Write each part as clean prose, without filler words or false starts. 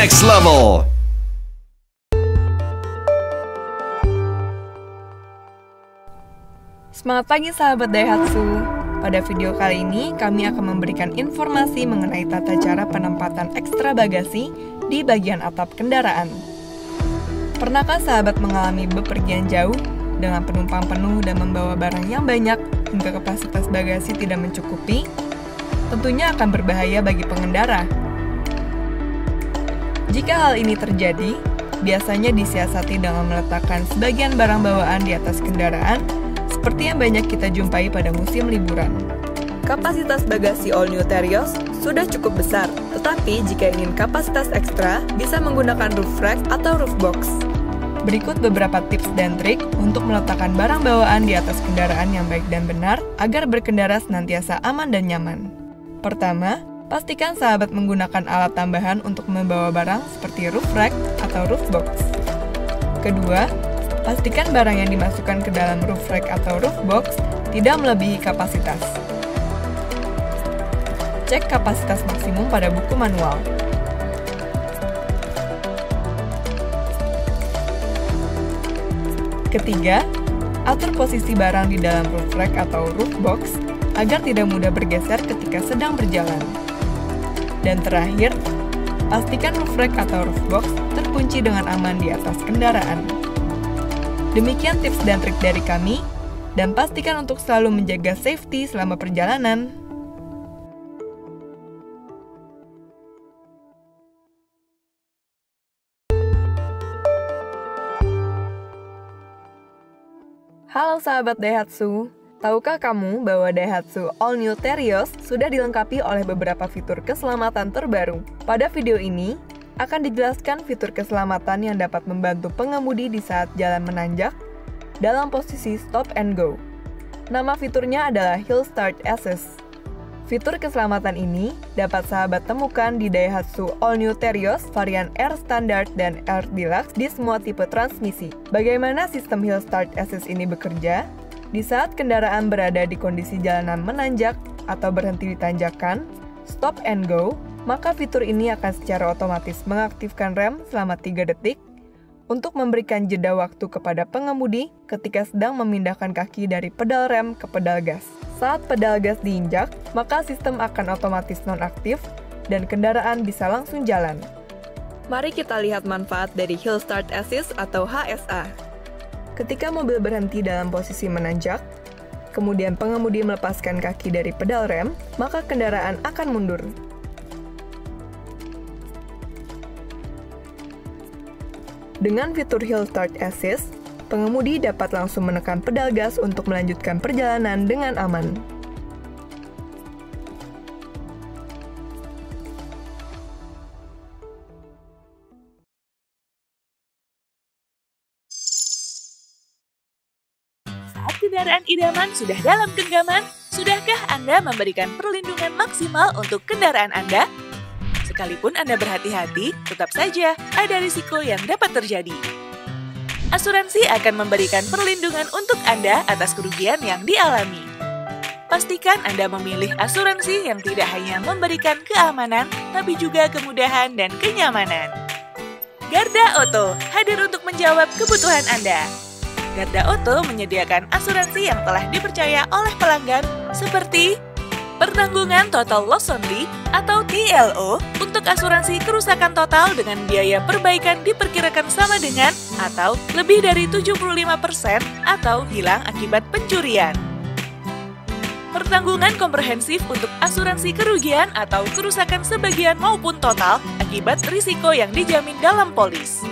next level. Semangat pagi sahabat Daihatsu. Pada video kali ini kami akan memberikan informasi mengenai tata cara penempatan ekstra bagasi di bagian atap kendaraan. Pernahkah sahabat mengalami bepergian jauh dengan penumpang penuh dan membawa barang yang banyak hingga kapasitas bagasi tidak mencukupi? Tentunya akan berbahaya bagi pengendara. Jika hal ini terjadi, biasanya disiasati dengan meletakkan sebagian barang bawaan di atas kendaraan seperti yang banyak kita jumpai pada musim liburan. Kapasitas bagasi All New Terios sudah cukup besar, tetapi jika ingin kapasitas ekstra, bisa menggunakan roof rack atau roof box. Berikut beberapa tips dan trik untuk meletakkan barang bawaan di atas kendaraan yang baik dan benar agar berkendara senantiasa aman dan nyaman. Pertama, pastikan sahabat menggunakan alat tambahan untuk membawa barang seperti roof rack atau roof box. Kedua, pastikan barang yang dimasukkan ke dalam roof rack atau roof box tidak melebihi kapasitas. Cek kapasitas maksimum pada buku manual. Ketiga, atur posisi barang di dalam roof rack atau roof box agar tidak mudah bergeser ketika sedang berjalan. Dan terakhir, pastikan roof rack atau roof box terkunci dengan aman di atas kendaraan. Demikian tips dan trik dari kami, dan pastikan untuk selalu menjaga safety selama perjalanan. Halo sahabat Daihatsu, tahukah kamu bahwa Daihatsu All New Terios sudah dilengkapi oleh beberapa fitur keselamatan terbaru? Pada video ini, akan dijelaskan fitur keselamatan yang dapat membantu pengemudi di saat jalan menanjak dalam posisi stop and go. Nama fiturnya adalah Hill Start Assist. Fitur keselamatan ini dapat sahabat temukan di Daihatsu All New Terios varian R Standard dan R Deluxe di semua tipe transmisi. Bagaimana sistem Hill Start Assist ini bekerja? Di saat kendaraan berada di kondisi jalanan menanjak atau berhenti di tanjakan, stop and go, maka fitur ini akan secara otomatis mengaktifkan rem selama 3 detik untuk memberikan jeda waktu kepada pengemudi ketika sedang memindahkan kaki dari pedal rem ke pedal gas. Saat pedal gas diinjak, maka sistem akan otomatis nonaktif dan kendaraan bisa langsung jalan. Mari kita lihat manfaat dari Hill Start Assist atau HSA. Ketika mobil berhenti dalam posisi menanjak, kemudian pengemudi melepaskan kaki dari pedal rem, maka kendaraan akan mundur. Dengan fitur Hill Start Assist, pengemudi dapat langsung menekan pedal gas untuk melanjutkan perjalanan dengan aman. Saat kendaraan idaman sudah dalam genggaman, sudahkah Anda memberikan perlindungan maksimal untuk kendaraan Anda? Sekalipun Anda berhati-hati, tetap saja ada risiko yang dapat terjadi. Asuransi akan memberikan perlindungan untuk Anda atas kerugian yang dialami. Pastikan Anda memilih asuransi yang tidak hanya memberikan keamanan, tapi juga kemudahan dan kenyamanan. Garda Auto hadir untuk menjawab kebutuhan Anda. Garda Auto menyediakan asuransi yang telah dipercaya oleh pelanggan seperti pertanggungan total loss only atau TLO untuk asuransi kerusakan total dengan biaya perbaikan diperkirakan sama dengan atau lebih dari 75% atau hilang akibat pencurian. Pertanggungan komprehensif untuk asuransi kerugian atau kerusakan sebagian maupun total akibat risiko yang dijamin dalam polis.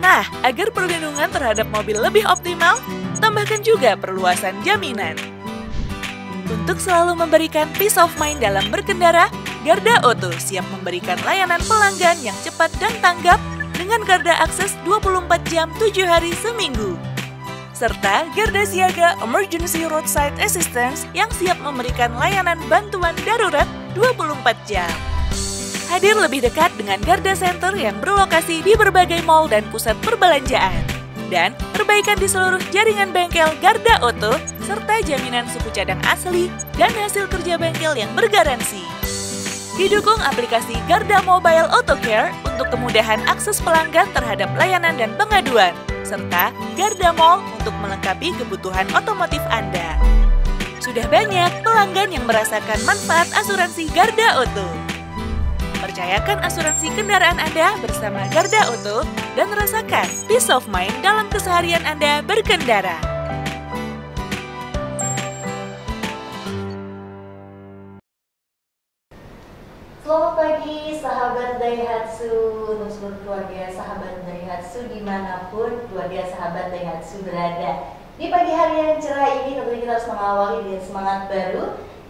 Nah, agar perlindungan terhadap mobil lebih optimal, tambahkan juga perluasan jaminan. Untuk selalu memberikan peace of mind dalam berkendara, Garda Auto siap memberikan layanan pelanggan yang cepat dan tanggap dengan Garda Akses 24 jam 7 hari seminggu. Serta Garda Siaga Emergency Roadside Assistance yang siap memberikan layanan bantuan darurat 24 jam. Hadir lebih dekat dengan Garda Center yang berlokasi di berbagai mal dan pusat perbelanjaan. Dan perbaikan di seluruh jaringan bengkel Garda Auto, serta jaminan suku cadang asli dan hasil kerja bengkel yang bergaransi. Didukung aplikasi Garda Mobile Auto Care untuk kemudahan akses pelanggan terhadap layanan dan pengaduan, serta Garda Mall untuk melengkapi kebutuhan otomotif Anda. Sudah banyak pelanggan yang merasakan manfaat asuransi Garda Auto. Percayakan asuransi kendaraan Anda bersama Garda Auto dan rasakan peace of mind dalam keseharian Anda berkendara. Selamat pagi sahabat Daihatsu, untuk seluruh keluarga sahabat Daihatsu dimanapun keluarga sahabat Daihatsu berada. Di pagi hari yang cerah ini tentunya kita harus mengawali dengan semangat baru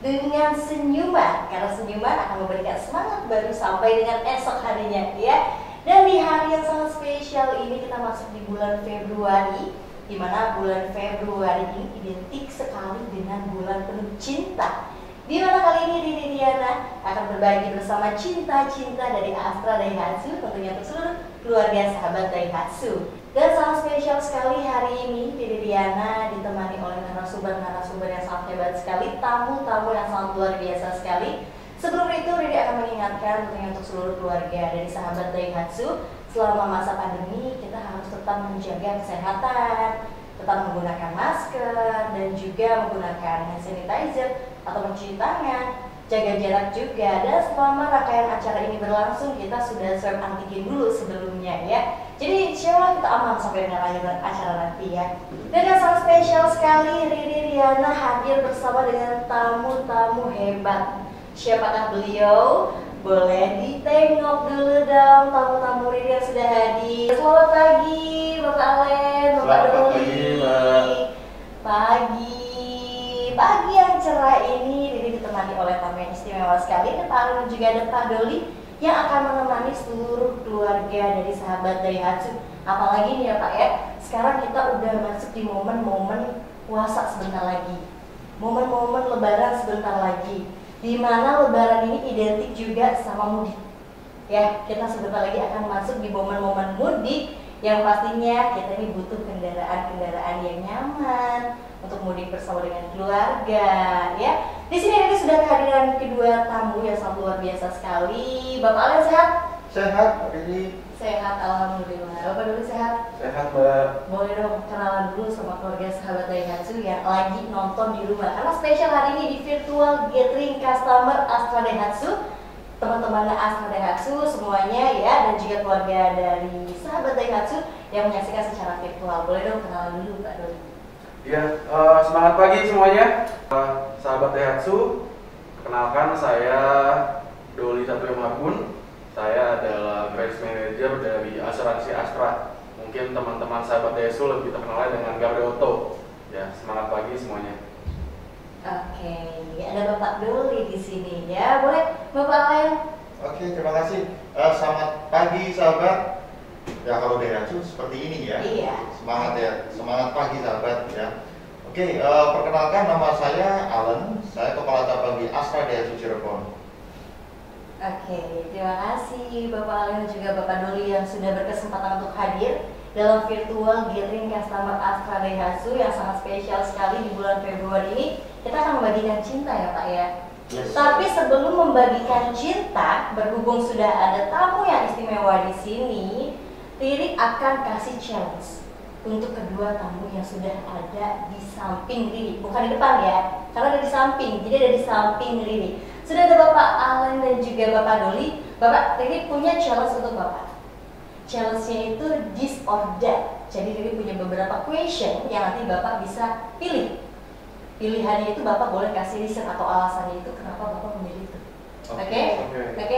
dengan senyuman, karena senyuman akan memberikan semangat baru sampai dengan esok harinya ya. Dan di hari yang sangat spesial ini kita masuk di bulan Februari, di mana bulan Februari ini identik sekali dengan bulan penuh cinta. Di mana kali ini Didi Diana akan berbagi bersama cinta-cinta dari Astra Daihatsu, tentunya untuk seluruh keluarga sahabat Daihatsu. Dan sangat spesial sekali hari ini Didi Diana ditemani oleh narasumber-narasumber yang sangat hebat sekali, tamu-tamu yang sangat luar biasa sekali. Sebelum itu Didi akan mengingatkan tentunya untuk seluruh keluarga dari sahabat Daihatsu, selama masa pandemi kita harus tetap menjaga kesehatan, tetap menggunakan masker dan juga menggunakan hand sanitizer atau mencuci tangan, jaga jarak juga. Dan selama rangkaian acara ini berlangsung kita sudah swab antigen dulu sebelumnya ya. Jadi insyaallah kita aman sampai dengan akhir acara nanti ya. Dan yang sangat spesial sekali Riri Riana hadir bersama dengan tamu-tamu hebat. Siapakah beliau? Boleh ditengok dulu dong tamu-tamu Riri yang sudah hadir. Selamat pagi Bapak Alen, Bapak Doli. Pagi yang cerah ini Riri ditemani oleh tamu yang istimewa sekali, Pak Alen dan juga ada Pak Doli yang akan menemani seluruh keluarga dari sahabat Daihatsu. Apalagi nih ya Pak ya, sekarang kita udah masuk di momen-momen puasa sebentar lagi, momen-momen lebaran sebentar lagi, di mana lebaran ini identik juga sama mudik. Ya, kita sebentar lagi akan masuk di momen-momen mudik yang pastinya kita ini butuh kendaraan-kendaraan yang nyaman untuk mudik bersama dengan keluarga ya. Di sini ini sudah kehadiran kedua tamu yang sangat luar biasa sekali. Bapak Alen sehat? Sehat, Riri. Sehat, alhamdulillah. Bapak dulu sehat? Sehat, Mbak. Boleh dong kenalan dulu sama keluarga sahabat Daihatsu yang lagi nonton di rumah. Karena spesial hari ini di virtual gathering customer Astra Daihatsu, teman-teman Astra Daihatsu semuanya ya, dan juga keluarga dari sahabat Daihatsu yang menyaksikan secara virtual. Boleh dong kenalan dulu Pak Doli. Ya, semangat pagi semuanya. Sahabat Daihatsu, kenalkan saya Doli Satrio Marbun. Saya adalah Branch Manager dari asuransi Astra. Mungkin teman-teman sahabat Daihatsu lebih terkenal dengan Garda Auto. Ya, semangat pagi semuanya. Oke, ada Bapak Doli di sini ya. Boleh Bapak Alen? Oke, terima kasih. Selamat pagi sahabat. Ya kalau Daihatsu seperti ini ya. Iya. Semangat ya, semangat pagi sahabat ya. Oke, perkenalkan nama saya Alan. Saya Kepala Cabang di Astra Daihatsu Cirebon. Oke, terima kasih Bapak Alen dan juga Bapak Doli yang sudah berkesempatan untuk hadir dalam virtual gathering customer Astra Daihatsu yang sangat spesial sekali di bulan Februari ini. Kita akan membagikan cinta ya Pak ya. Yes. Tapi sebelum membagikan cinta, berhubung sudah ada tamu yang istimewa di sini, Riri akan kasih challenge untuk kedua tamu yang sudah ada di samping Riri, bukan di depan ya, karena ada di samping, jadi ada di samping Riri. Sudah ada Bapak Alen dan juga Bapak Doli. Bapak, Riri punya challenge untuk Bapak. Challenge-nya itu this or that. Jadi Riri punya beberapa question yang nanti Bapak bisa pilih. Pilihannya itu Bapak boleh kasih reason atau alasannya itu kenapa Bapak memilih itu. Oke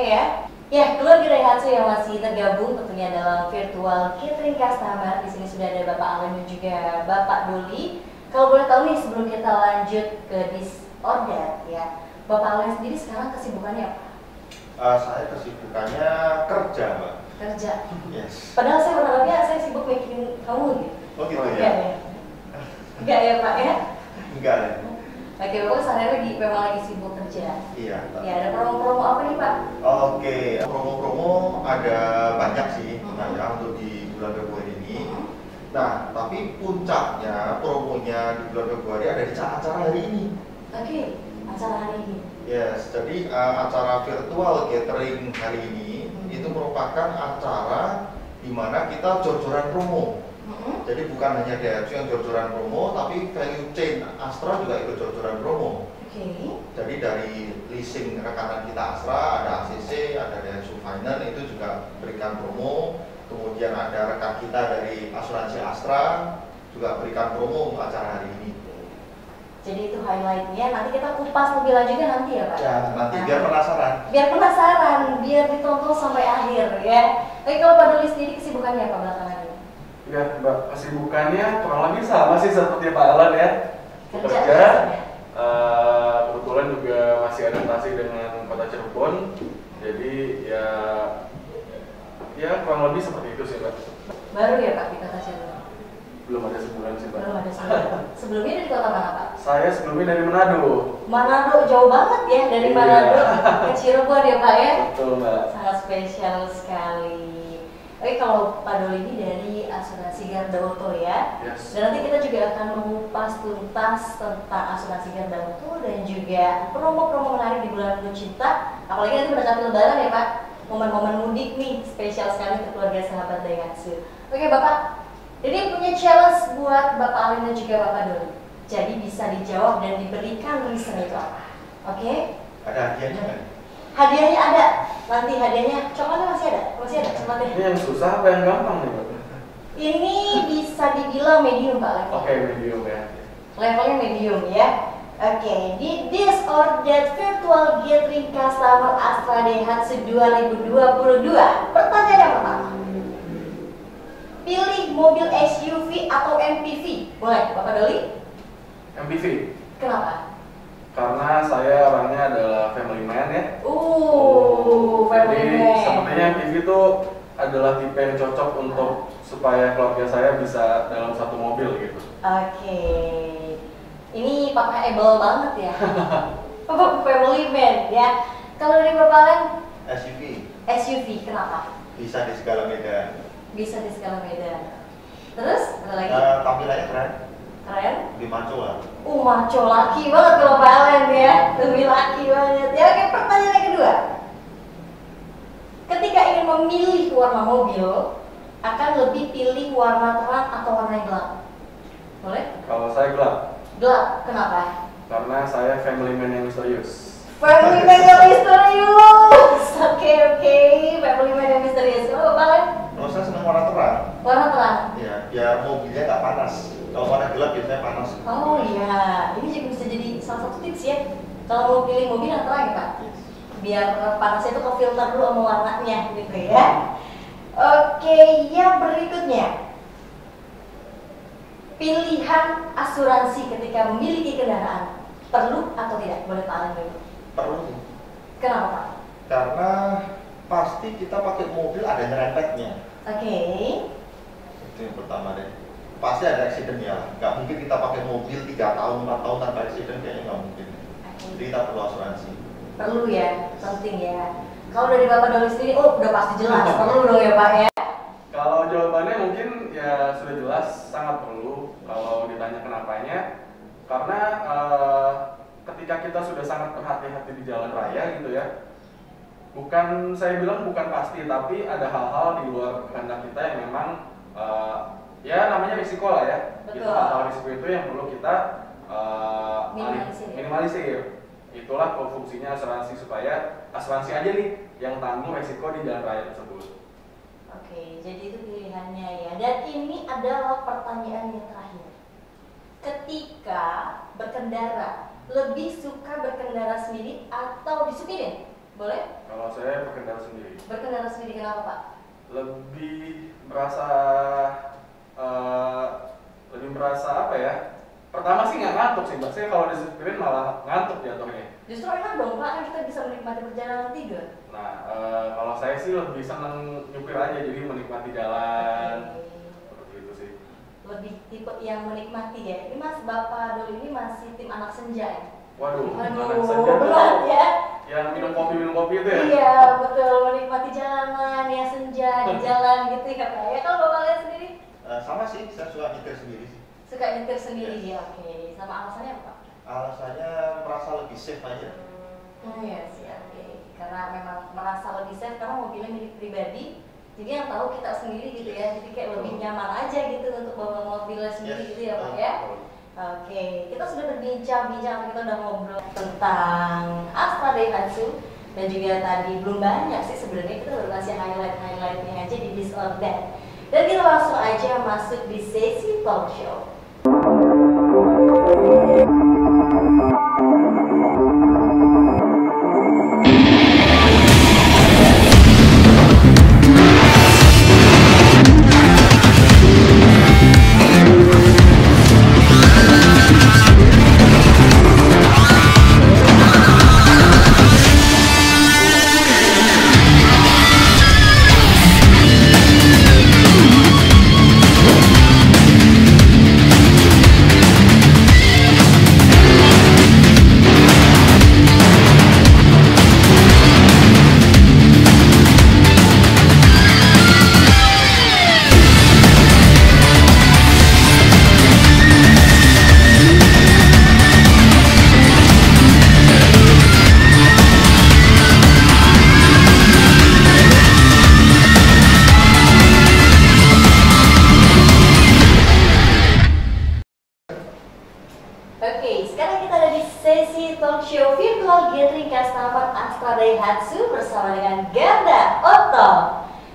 ya. Ya, keluarga Daihatsu yang masih tergabung tentunya dalam virtual catering customer. Di sini sudah ada Bapak Alen dan juga Bapak Doli. Kalau boleh tahu nih sebelum kita lanjut ke this or that ya, Bapak Alen sendiri sekarang kesibukannya apa? Saya kesibukannya kerja, Mbak. Kerja. Yes. Padahal saya berharapnya saya sibuk mikirin kamu gitu. Oh gitu Enggak ya? ya? Enggak ya Pak ya? Enggak ya? Oke, Bapak sehari-hari memang lagi sibuk kerja. Iya. Ya, ada promo-promo apa nih Pak? Oke, promo-promo ada banyak sih ya untuk di bulan Februari ini. Nah, tapi puncaknya promonya di bulan Februari ada di acara hari ini. Oke, acara hari ini. Yes, jadi acara virtual gathering hari ini itu merupakan acara di mana kita jor-joran promo. Jadi bukan hanya Daihatsu yang jor-joran promo, tapi value chain Astra juga ikut jor-joran promo. Jadi dari leasing rekanan kita Astra, ada ACC, ada Daihatsu Finance itu juga berikan promo. Kemudian ada rekan kita dari asuransi Astra juga berikan promo untuk acara hari ini. Jadi itu highlightnya, nanti kita kupas lebih lanjutnya nanti ya Pak? Ya, nanti biar penasaran. Biar penasaran, biar ditonton sampai akhir ya. Tapi kalau Pak Doli sendiri kesibukannya apa belakangan ini? Ya Mbak, kesibukannya kurang lebih sama sih seperti Pak Alan ya. Bekerja, kebetulan juga masih adaptasi dengan Kota Cirebon. Jadi ya kurang lebih seperti itu sih Mbak. Baru ya Pak di Kota Cirebon? Belum ada sebulan sih Mbak. Belum ada sebulan. Sebelumnya dari kota mana Pak? Saya sebelumnya dari Manado. Manado, jauh banget ya dari Manado ke Cirebon ya Pak ya? Betul Mbak. Sangat spesial sekali. Oke, kalau Pak Doli ini dari asuransi Garda Auto ya. Yes. Dan nanti kita juga akan mengupas tuntas tentang asuransi Garda Auto dan juga promo-promo menarik di bulan penuh cinta. Apalagi nanti mendekati Lebaran ya Pak. Momen-momen mudik nih, spesial sekali untuk keluarga sahabat Daihatsu. Oke Bapak, jadi punya challenge buat Bapak Alin dan juga Bapak Doli. Jadi bisa dijawab dan diberikan reason itu apa. Oke? Ada hadiahnya nggak? Hadiahnya ada. Nanti hadiahnya, coklatnya masih ada? Masih ada coklatnya? Ini yang susah apa yang gampang nih Mbak? Ini bisa dibilang medium Pak Alin. Oke, medium ya. Levelnya medium ya. Oke, di this or that virtual gathering customer Astra Daihatsu 2022. Pertanyaan yang pertama. Pilih mobil SUV atau MPV? Boleh, Bapak Doli? MPV. Kenapa? Karena saya orangnya adalah family man ya. Family Jadi man. sepertinya MPV itu adalah tipe yang cocok untuk supaya keluarga saya bisa dalam satu mobil gitu. Oke. Ini Papa able banget ya. Papa family man ya. Kalau dari Bapak Len, SUV, kenapa? Bisa di segala medan. Bisa di segala medan. Terus ada lagi? Tampilannya keren, Keren? lebih maco lah. Maco laki banget kalau Pak Len ya. Lebih laki banget. Ya oke, pertanyaan yang kedua. Ketika ingin memilih warna mobil, akan lebih pilih warna terang atau warna yang gelap? Boleh? Kalau saya gelap, Gelap, kenapa? karena saya family man yang misterius. Family man yang misterius. Oke, family man yang misterius. Kenapa Pak Len? Kalau saya senang warna terang, Warna terang. ya biar mobilnya nggak panas. Kalau warna gelap biasanya panas. Oh iya, ini juga bisa jadi salah satu tips ya. Kalau mau pilih mobil yang terang ya Pak, biar panasnya itu ke filter dulu sama warnanya gitu ya. Oke, yang berikutnya. Pilihan asuransi ketika memiliki kendaraan perlu atau tidak? Boleh Pak Alan dulu. Perlu. Kenapa Pak? Karena pasti kita pakai mobil ada nyerempetnya. Oke. Itu yang pertama deh. Pasti ada accident ya. Nggak mungkin kita pakai mobil 3 tahun, 4 tahun tanpa accident, kayaknya nggak mungkin. Jadi kita perlu asuransi. Perlu ya, penting ya. Kalau dari Bapak Doli sendiri, udah pasti jelas perlu dong ya Pak ya. Kalau jawabannya mungkin ya sudah jelas, sangat perlu. Kalau ditanya kenapanya, karena ketika kita sudah sangat berhati-hati di jalan raya gitu ya, bukan saya bilang bukan pasti, tapi ada hal-hal di luar kehendak kita yang memang ya namanya risiko lah ya. Betul. Itu hal-hal risiko itu yang perlu kita minimalisir. Itulah fungsinya asuransi, supaya asuransi aja nih yang tanggung resiko di jalan raya tersebut. Oke, jadi itu pilihannya ya. Dan ini adalah pertanyaan yang terakhir. Ketika berkendara, lebih suka berkendara sendiri atau disupirin? Boleh? Kalau saya berkendara sendiri, Berkendara sendiri kenapa Pak? lebih merasa apa ya? Pertama sih nggak ngantuk sih, Mbak. Saya kalau disupirin malah ngantuk jatuhnya. Justru enak dong Pak, kan kita bisa menikmati perjalanan tidur. Nah, kalau saya sih lebih seneng nyupir aja, jadi menikmati jalan. Seperti itu sih. Lebih tipe yang menikmati ya. Ini Mas Bapak Doli ini masih tim anak senja ya? Waduh, anak senja tuh berat ya. yang minum kopi itu ya? Iya, betul, menikmati jalanan ya, senja di jalan gitu ya Pak. Ya kalau Bapak lihat sendiri? Sama sih, saya suka nyetir sendiri sih. Suka nyetir sendiri ya, oke. Sama alasannya apa Pak? Alasannya merasa lebih safe aja. Oh iya sih, oke. Karena memang merasa lebih safe karena mobilnya milik pribadi. Jadi yang tahu kita sendiri gitu ya. Jadi kayak lebih nyaman aja gitu untuk bawa mobilnya sendiri gitu ya Pak ya. Oke, kita sudah berbincang-bincang, kita udah ngobrol tentang Astra Daihatsu dan juga tadi belum banyak sih sebenarnya, kita baru kasih highlightnya aja di This or That. Dan kita langsung aja masuk di sesi talk show. Oke, sekarang kita ada di sesi talk show virtual gathering customer Astra Daihatsu bersama dengan Garda Otto.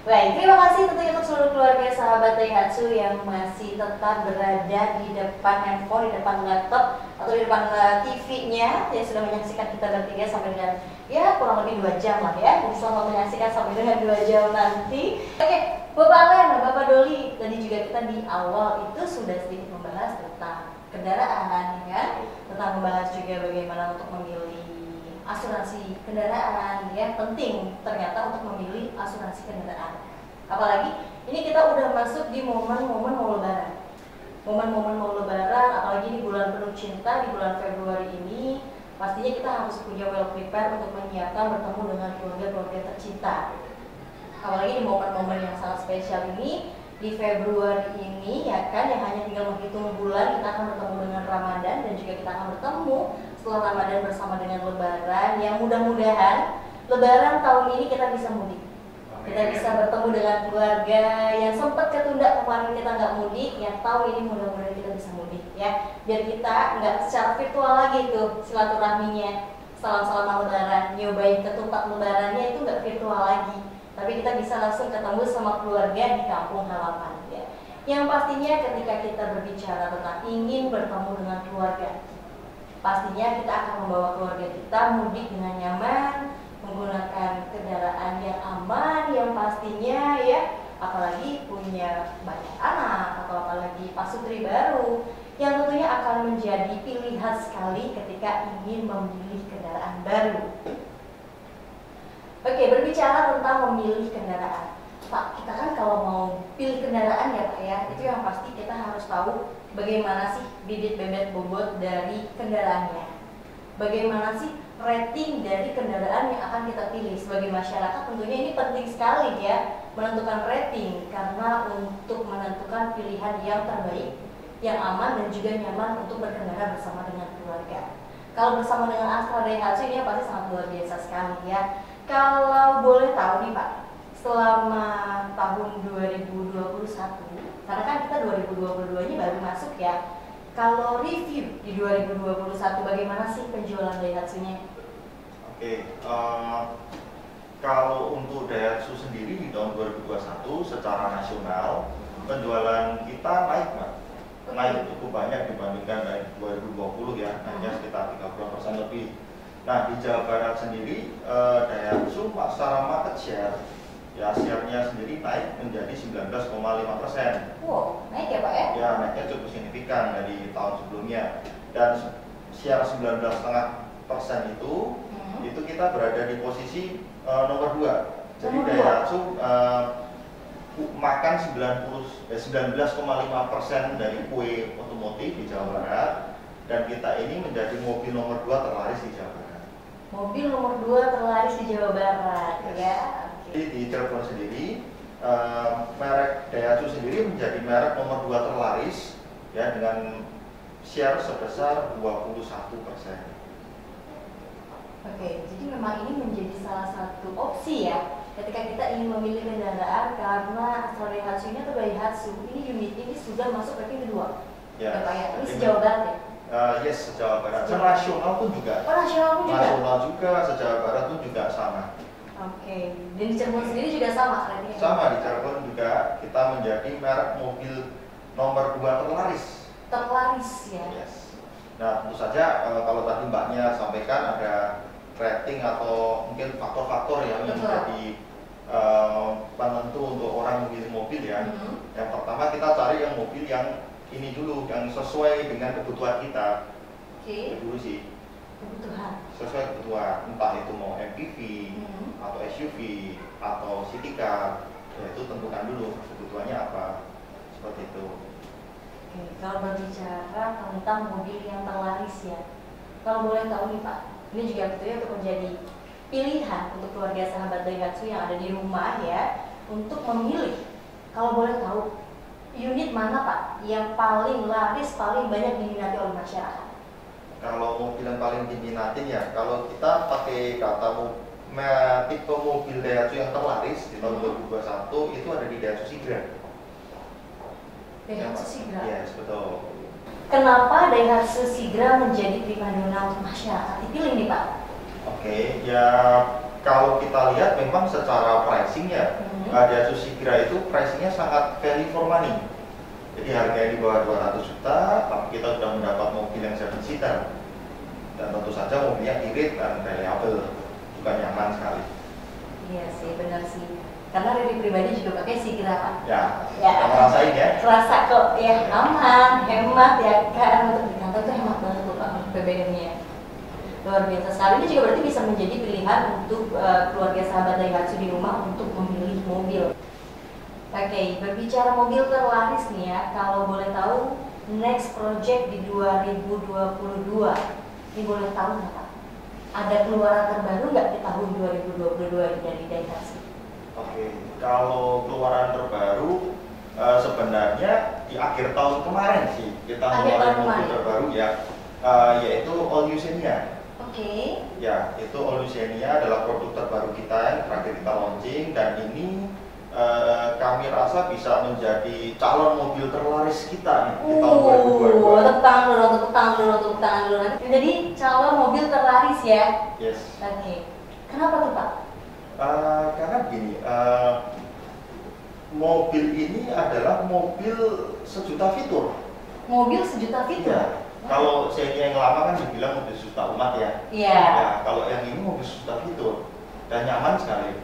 Baik, terima kasih tentunya untuk seluruh keluarga sahabat Daihatsu yang masih tetap berada di depan handphone, di depan laptop, atau di depan TV-nya yang sudah menyaksikan kita bertiga sampai dengan ya kurang lebih 2 jam lah ya. Jadi selamat menyaksikan sampai dengan 2 jam nanti. Oke, Bapak Alen, Bapak Doli, tadi juga kita di awal itu sudah sedikit membahas tentang kendaraan ya, tentang membahas juga bagaimana untuk memilih asuransi kendaraan ya, penting ternyata untuk memilih asuransi kendaraan. Apalagi ini kita udah masuk di momen-momen mau lebaran. Momen-momen mau lebaran, apalagi di bulan penuh cinta, di bulan Februari ini, pastinya kita harus punya well prepare untuk menyiapkan bertemu dengan keluarga-keluarga tercinta. Apalagi di momen-momen yang sangat spesial ini, di Februari ini ya kan, yang hanya tinggal menghitung bulan kita akan bertemu dengan Ramadan, dan juga kita akan bertemu setelah Ramadan bersama dengan Lebaran, yang mudah-mudahan Lebaran tahun ini kita bisa mudik. Kita bisa bertemu dengan keluarga yang sempat ketunda kemarin kita nggak mudik, yang tahun ini mudah-mudahan kita bisa mudik ya, biar kita nggak secara virtual lagi tuh silaturahminya, salam-salaman Lebaran, nyobain ketupat Lebarannya itu nggak virtual lagi, tapi kita bisa langsung ketemu sama keluarga di kampung halaman ya. Yang pastinya ketika kita berbicara tentang ingin bertemu dengan keluarga, pastinya kita akan membawa keluarga kita mudik dengan nyaman, menggunakan kendaraan yang aman, yang pastinya ya, apalagi punya banyak anak atau apalagi pasutri baru, yang tentunya akan menjadi pilihan sekali ketika ingin memilih kendaraan baru. Oke, berbicara tentang memilih kendaraan, Pak, kita kan kalau mau pilih kendaraan ya Pak ya, itu yang pasti kita harus tahu bagaimana sih bibit bebet bobot dari kendaraannya, bagaimana sih rating dari kendaraan yang akan kita pilih. Sebagai masyarakat tentunya ini penting sekali ya, menentukan rating, karena untuk menentukan pilihan yang terbaik, yang aman dan juga nyaman untuk berkendara bersama dengan keluarga. Kalau bersama dengan Astra Daihatsu ini pasti sangat luar biasa sekali ya. Kalau boleh tahu nih Pak, selama tahun 2021, karena kan kita 2022 ini baru masuk ya, kalau review di 2021 bagaimana sih penjualan Daihatsu-nya? Oke, kalau untuk Daihatsu sendiri di tahun 2021 secara nasional penjualan kita naik Mbak, naik cukup banyak dibandingkan dari 2020 ya, naiknya sekitar 30% lebih. Nah di Jawa Barat sendiri Daihatsu secara market share ya, share-nya sendiri naik menjadi 19,5%. Wow, naik ya Pak ya? Ya, naiknya cukup signifikan dari tahun sebelumnya. Dan share 19,5% itu kita berada di posisi nomor 2. Jadi Daihatsu makan 19,5% dari kue otomotif di Jawa Barat, dan kita ini menjadi mobil nomor 2 terlaris di Jawa Barat. Mobil nomor 2 terlaris di Jawa Barat ya. Jadi di Cirebon sendiri merek Daihatsu sendiri menjadi merek nomor 2 terlaris ya, dengan share sebesar 21%. Oke, jadi memang ini menjadi salah satu opsi ya ketika kita ingin memilih kendaraan karena asal Daihatsu ini atau Daihatsu ini unit ini sudah masuk ranking kedua. Ya, Pak ya, ini sejauh barat ya? Yes, sejauh barat. Nasional pun juga. Oh, nasional pun juga? Nasional juga, sejauh barat pun juga sama. Oke, dan di Cirebon sendiri juga sama ratingnya? Sama, di Cirebon juga kita menjadi merek mobil nomor 2 terlaris. Terlaris ya? Yes. Nah, tentu saja kalau tadi Mbaknya sampaikan ada rating atau mungkin faktor-faktor yang menjadi penentu untuk orang memilih mobil ya. Yang pertama kita cari yang mobil yang ini dulu, yang sesuai dengan kebutuhan kita. Itu dulu sih. Kebutuhan? Sesuai kebutuhan, entah itu mau MPV atau SUV atau city car, ya itu tentukan dulu kebutuhannya apa, seperti itu. Oke, kalau berbicara tentang mobil yang terlaris ya, kalau boleh tahu nih Pak, ini juga betulnya untuk menjadi pilihan untuk keluarga sahabat Daihatsu yang ada di rumah ya, untuk memilih. Kalau boleh tahu, unit mana Pak yang paling laris, paling banyak diminati oleh masyarakat? Kalau mobil yang paling diminatin ya, kalau kita pakai kata tipe mobil Daihatsu yang terlaris di tahun 2021 itu ada di Daihatsu Sigra. Daihatsu Sigra? Yes, betul. Kenapa Daihatsu Sigra menjadi primadona untuk masyarakat dipilih nih Pak? Oke, ya kalau kita lihat memang secara pricing ya, Daihatsu Sigra itu pricingnya sangat value for money. Jadi harganya di bawah 200 juta, tapi kita sudah mendapat mobil yang 7-seater. Dan tentu saja mobilnya irit dan reliable, juga nyaman sekali. Iya sih, benar sih. Karena Riri pribadi juga pakai Sigra Pak. Ya, Ya. kita ngerasain ya. Terasa kok ya, aman, hemat ya kan. Untuk di kantor itu hemat banget tuh Pak BBM-nya. Luar biasa sekali. Ini juga berarti bisa menjadi pilihan untuk keluarga sahabat Daihatsu di rumah untuk memilih mobil. Oke, berbicara mobil terlaris nih ya, kalau boleh tahu next project di 2022, ini boleh tahu nggak Pak? Ada keluaran terbaru nggak di tahun 2022 dari Daihatsu? Oke, kalau keluaran terbaru sebenarnya di akhir tahun kemarin sih kita ngeluarin mobil terbaru ya, yaitu All New Xenia. Oke. Ya, itu All New Xenia adalah produk terbaru kita yang terakhir kita launching, dan ini kami rasa bisa menjadi calon mobil terlaris kita nih di tahun 2022. Tepuk tangan dulu. Jadi calon mobil terlaris ya? Yes. Oke. Kenapa tuh Pak? Karena gini, mobil ini adalah mobil sejuta fitur. Mobil sejuta fitur? Ya. Kalau Xenia yang lama kan dibilang mobil sejuta umat ya. Iya. Ya, kalau yang ini mobil sejuta fitur dan nyaman sekali.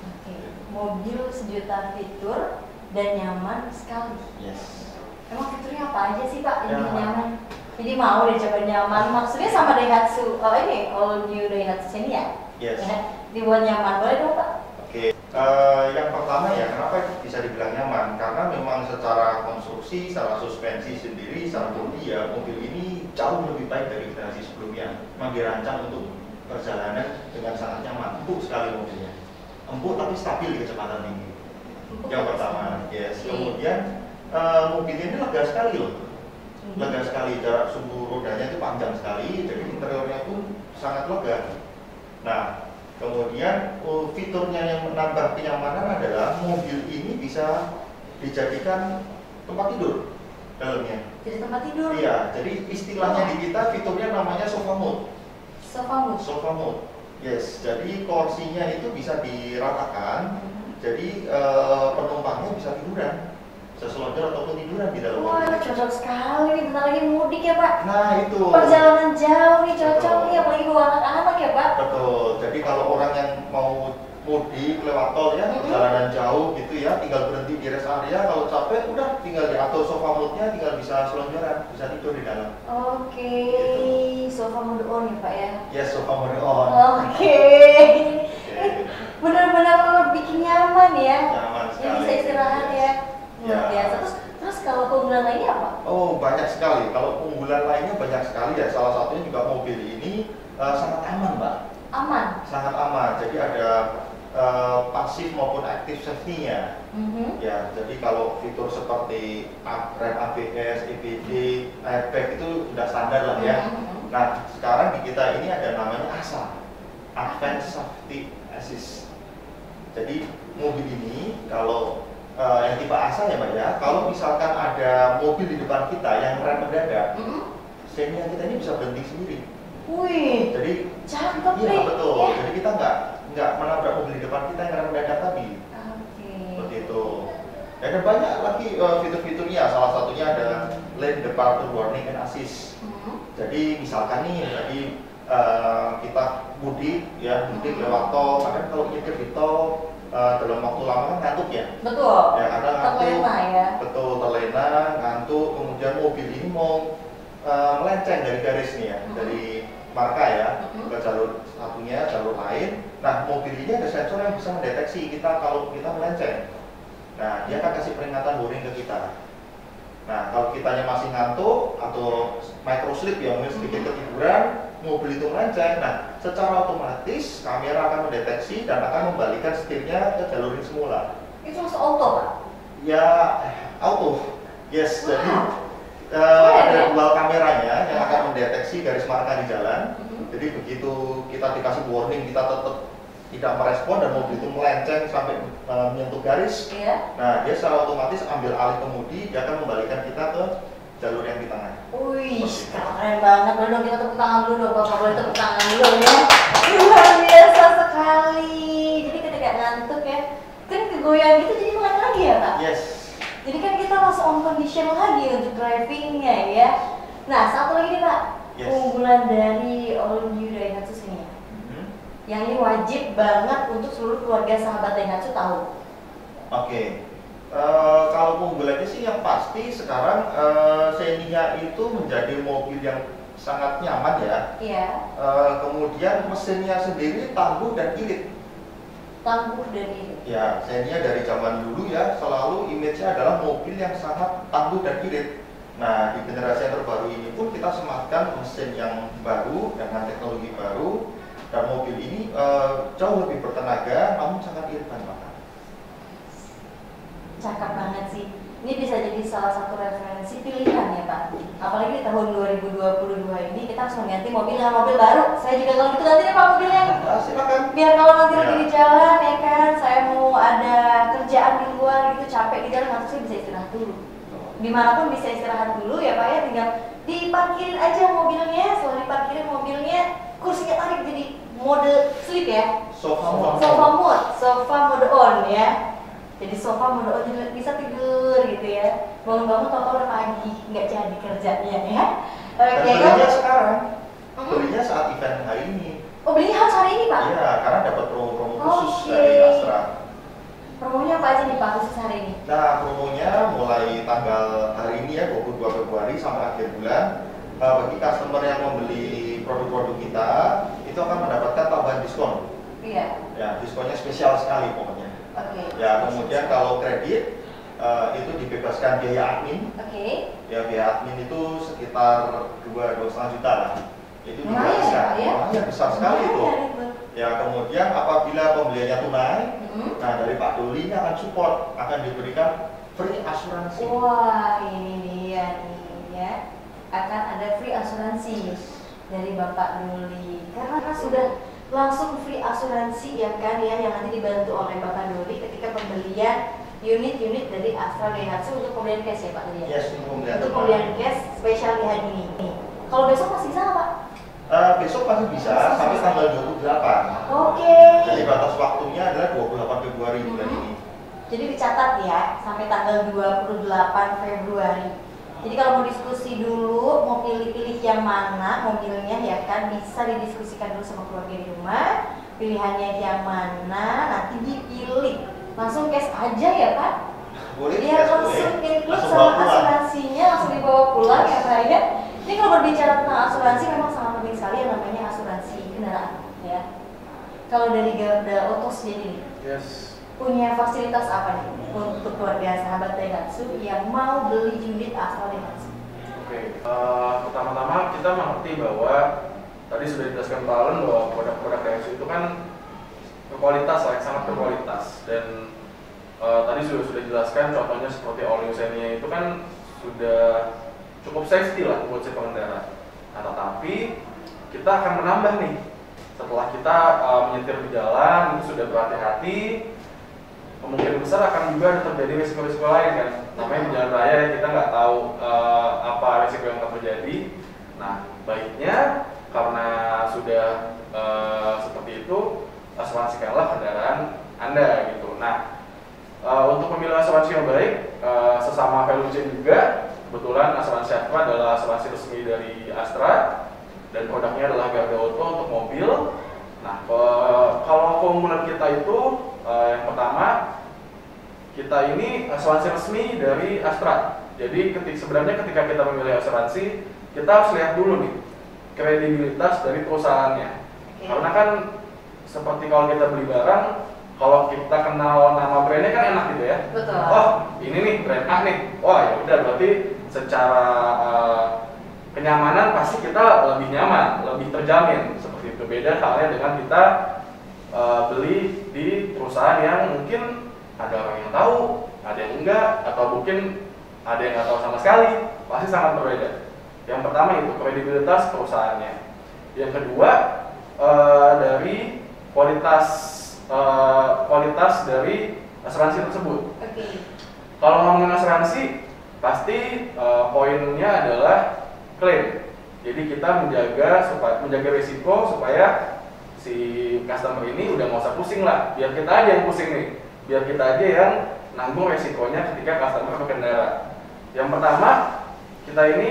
Oke. Mobil sejuta fitur dan nyaman sekali. Yes. Emang fiturnya apa aja sih Pak yang Ya. bikin nyaman? Jadi mau deh coba nyaman. Maksudnya sama Daihatsu, ini All New Daihatsu Xenia? Yes. Ya, dibuat nyaman, boleh dong Pak? Oke, yang pertama ya, kenapa bisa dibilang nyaman? Karena memang secara konstruksi, secara suspensi sendiri, secara bodi ya, mobil ini jauh lebih baik dari generasi sebelumnya. Memang dirancang untuk perjalanan dengan sangat nyaman, empuk sekali mobilnya. Empuk tapi stabil di kecepatan tinggi. Yang pertama, yes. Kemudian mobilnya ini lega sekali loh. Lega sekali, jarak sumbu rodanya itu panjang sekali, jadi interiornya pun sangat lega. Nah, kemudian fiturnya yang menambah kenyamanan adalah mobil ini bisa dijadikan tempat tidur dalamnya. Jadi tempat tidur? Iya, jadi istilahnya di kita fiturnya namanya sofa mode. Sofa mode? Sofa mode, yes. Jadi kursinya itu bisa diratakan, jadi penumpangnya bisa tiduran, seselonjor ataupun tiduran di dalam Wah, mobil. cocok sekali nih, bentar lagi mudik ya Pak. Nah itu. Perjalanan jauh nih cocok Betul. nih, apalagi bawa anak-anak ya Pak. Betul. Jadi kalau orang yang mau mudik lewat tol ya, perjalanan jauh gitu ya, tinggal berhenti di rest area. Kalau capek, udah tinggal diatur sofa mode-nya, tinggal bisa selonjoran, bisa tidur di dalam. Oke, sofa mode on ya Pak ya. Yes, sofa mode on. Oke. Benar-benar bikin nyaman ya. Nyaman Ya sekali. bisa istirahat ya. Luar Ya. biasa. Terus kalau keunggulan lainnya apa? Oh, banyak sekali. Kalau keunggulan lainnya banyak sekali ya. Salah satunya juga mobil ini sangat aman, Mbak. Aman. Sangat aman. Jadi ada pasif maupun aktif safety-nya. Ya, jadi kalau fitur seperti rem ABS, EBD, airbag itu sudah standar lah ya. Nah, sekarang di kita ini ada namanya ASA, Advanced Safety Assist. Jadi mobil ini kalau yang tipe ASA ya Mbak ya, kalau misalkan ada mobil di depan kita yang rem mendadak, Xenia kita ini bisa berhenti sendiri. Wih, Jadi cakep iya nih. betul. Ya. Jadi kita nggak menabrak mobil di depan kita yang rem mendadak tadi. Oke. Seperti itu. Dan ada banyak lagi fitur-fiturnya. Salah satunya ada lane departure warning and assist. Jadi misalkan nih tadi kita mudik lewat tol, kadang kalau nyetir di tol dalam waktu lama kan ngantuk ya. Betul. Ya kadang ngantuk. Terlena ya. Betul, terlena, ngantuk. Kemudian mobil ini mau melenceng dari garis nih ya, dari marka ya ke jalur satunya, jalur lain. Nah mobil ini ada sensor yang bisa mendeteksi kita kalau kita melenceng. Nah dia akan kasih peringatan warning ke kita. Nah kalau kitanya masih ngantuk atau micro sleep ya, mungkin sedikit ketiduran, mobil itu melenceng. Nah secara otomatis kamera akan mendeteksi dan akan membalikan setirnya ke jalur yang semula. Itu langsung auto Pak? Ya auto, yes. Wow. Jadi ada dual kameranya yang akan mendeteksi garis marka di jalan. Jadi begitu kita dikasih warning, kita tetap tidak merespon dan mobil itu melenceng sampai menyentuh garis. Nah dia secara otomatis ambil alih kemudi, dia akan membalikan kita ke jalur yang di tengah. Wih, keren banget. Boleh dong kita tepuk tangan dulu dong, Bapak boleh tepuk tangan dulu ya. Luar biasa sekali. Jadi ketika ngantuk ya, kan kegoyang gitu jadi melek lagi ya Pak? Yes. Jadi kan kita langsung on condition lagi untuk drivingnya ya. Nah satu lagi nih Pak, keunggulan dari all new Daihatsu Xenia. Yang ini wajib banget untuk seluruh keluarga sahabat Daihatsu tahu. Oke. Kalau keunggulannya sih yang pasti sekarang Xenia itu menjadi mobil yang sangat nyaman ya. Iya. Kemudian mesinnya sendiri tangguh dan irit. Tangguh dan irit. Ya, Xenia dari zaman dulu ya selalu image-nya adalah mobil yang sangat tangguh dan irit. Nah, di generasi yang terbaru ini pun kita sematkan mesin yang baru dengan teknologi baru, dan mobil ini jauh lebih bertenaga namun sangat irit dan makan. Cakep banget sih. Ini bisa jadi salah satu referensi pilihan ya Pak. Apalagi di tahun 2022 ini kita harus mengganti mobil dengan mobil baru. Saya juga kalau gitu ganti deh Pak mobilnya. Silakan. Biar kalau nanti lagi di jalan ya kan, saya mau ada kerjaan di luar gitu, capek di jalan, nanti saya bisa istirahat dulu. Dimanapun bisa istirahat dulu ya Pak ya, tinggal diparkirin aja mobilnya. Setelah diparkirin mobilnya, kursinya tarik jadi mode sleep ya. Sofa mode on ya. Jadi sofa mode on, jadi bisa tidur gitu ya. Bangun-bangun tau-tau udah pagi, nggak jadi kerjanya ya. Dan belinya sekarang, belinya saat event hari ini. Oh belinya harus hari ini Pak? Iya, karena dapat promo khusus dari Astra. Promonya apa aja nih Pak khusus hari ini? Nah, promonya mulai tanggal hari ini ya, 22 Februari sampai akhir bulan. Bagi customer yang membeli produk-produk kita, itu akan mendapatkan tambahan diskon. Iya. Ya, diskonnya spesial sekali pokoknya. Oke. Ya, kemudian kalau kredit itu dibebaskan biaya admin. Oke. Ya, biaya admin itu sekitar 2,5 juta lah. Itu dibebaskan. Lumayan besar sekali itu. Ya, kemudian apabila pembeliannya tunai, nah dari Pak Doli ini akan support, akan diberikan free asuransi. Wah, ini dia nih ya. Akan ada free asuransi dari Bapak Doli. Karena sudah langsung free asuransi ya kan ya, yang nanti dibantu oleh Bapak Doli ketika pembelian unit-unit dari Astra Daihatsu untuk pembelian cash ya Pak Doli. Yes, untuk pembelian cash spesial di hari ini. Kalau besok masih bisa nggak Pak? Besok masih bisa sampai tanggal 28. Oke. Jadi batas waktunya adalah 28 Februari bulan ini. Jadi dicatat ya, sampai tanggal 28 Februari. Jadi kalau mau diskusi dulu, mau pilih-pilih yang mana mobilnya ya kan, bisa didiskusikan dulu sama keluarga di rumah. Pilihannya yang mana, nanti dipilih. Langsung cash aja ya Pak? Boleh, ya langsung include sama asuransinya, langsung dibawa pulang ya Pak ya. Ini kalau berbicara tentang asuransi memang sangat penting sekali yang namanya asuransi kendaraan ya. Kalau dari Garuda Auto sendiri punya fasilitas apa nih untuk keluarga sahabat Daihatsu yang mau beli unit Astra Daihatsu? Oke, pertama-tama kita mengerti bahwa tadi sudah dijelaskan Pak Allen bahwa produk-produk Daihatsu itu kan berkualitas, sangat berkualitas, dan tadi sudah dijelaskan contohnya seperti all new Xenia itu kan sudah cukup safety lah buat si pengendara. Nah, tetapi kita akan menambah nih setelah kita menyetir di jalan itu sudah berhati-hati, kemungkinan besar akan juga ada terjadi risiko-risiko lain kan. Namanya di jalan raya kita nggak tahu apa risiko yang akan terjadi. Nah, baiknya karena sudah seperti itu, asuransikanlah kendaraan Anda gitu. Nah, untuk memilih asuransi yang baik, sesama value chain juga, kebetulan asuransi Astra adalah asuransi resmi dari Astra dan produknya adalah Garda Auto untuk mobil. Nah, kalau keunggulan kita itu yang pertama, kita ini asuransi resmi dari Astra. Jadi sebenarnya ketika kita memilih asuransi, kita harus lihat dulu nih kredibilitas dari perusahaannya. Karena kan seperti kalau kita beli barang, kalau kita kenal nama brandnya kan enak gitu ya. Betul. Oh, ini nih brand A nih. Wah, ya udah berarti secara kenyamanan pasti kita lebih nyaman, lebih terjamin. Seperti itu. Beda halnya dengan kita beli di perusahaan yang mungkin ada orang yang tahu, ada yang enggak, atau mungkin ada yang nggak tahu sama sekali. Pasti sangat berbeda. Yang pertama itu kredibilitas perusahaannya. Yang kedua dari kualitas dari asuransi tersebut. Kalau ngomongin asuransi, pasti poinnya adalah klaim. Jadi kita menjaga risiko supaya si customer ini udah nggak usah pusing lah. Biar kita aja yang pusing nih. Biar kita aja yang nanggung resikonya ketika customer berkendara. Yang pertama, kita ini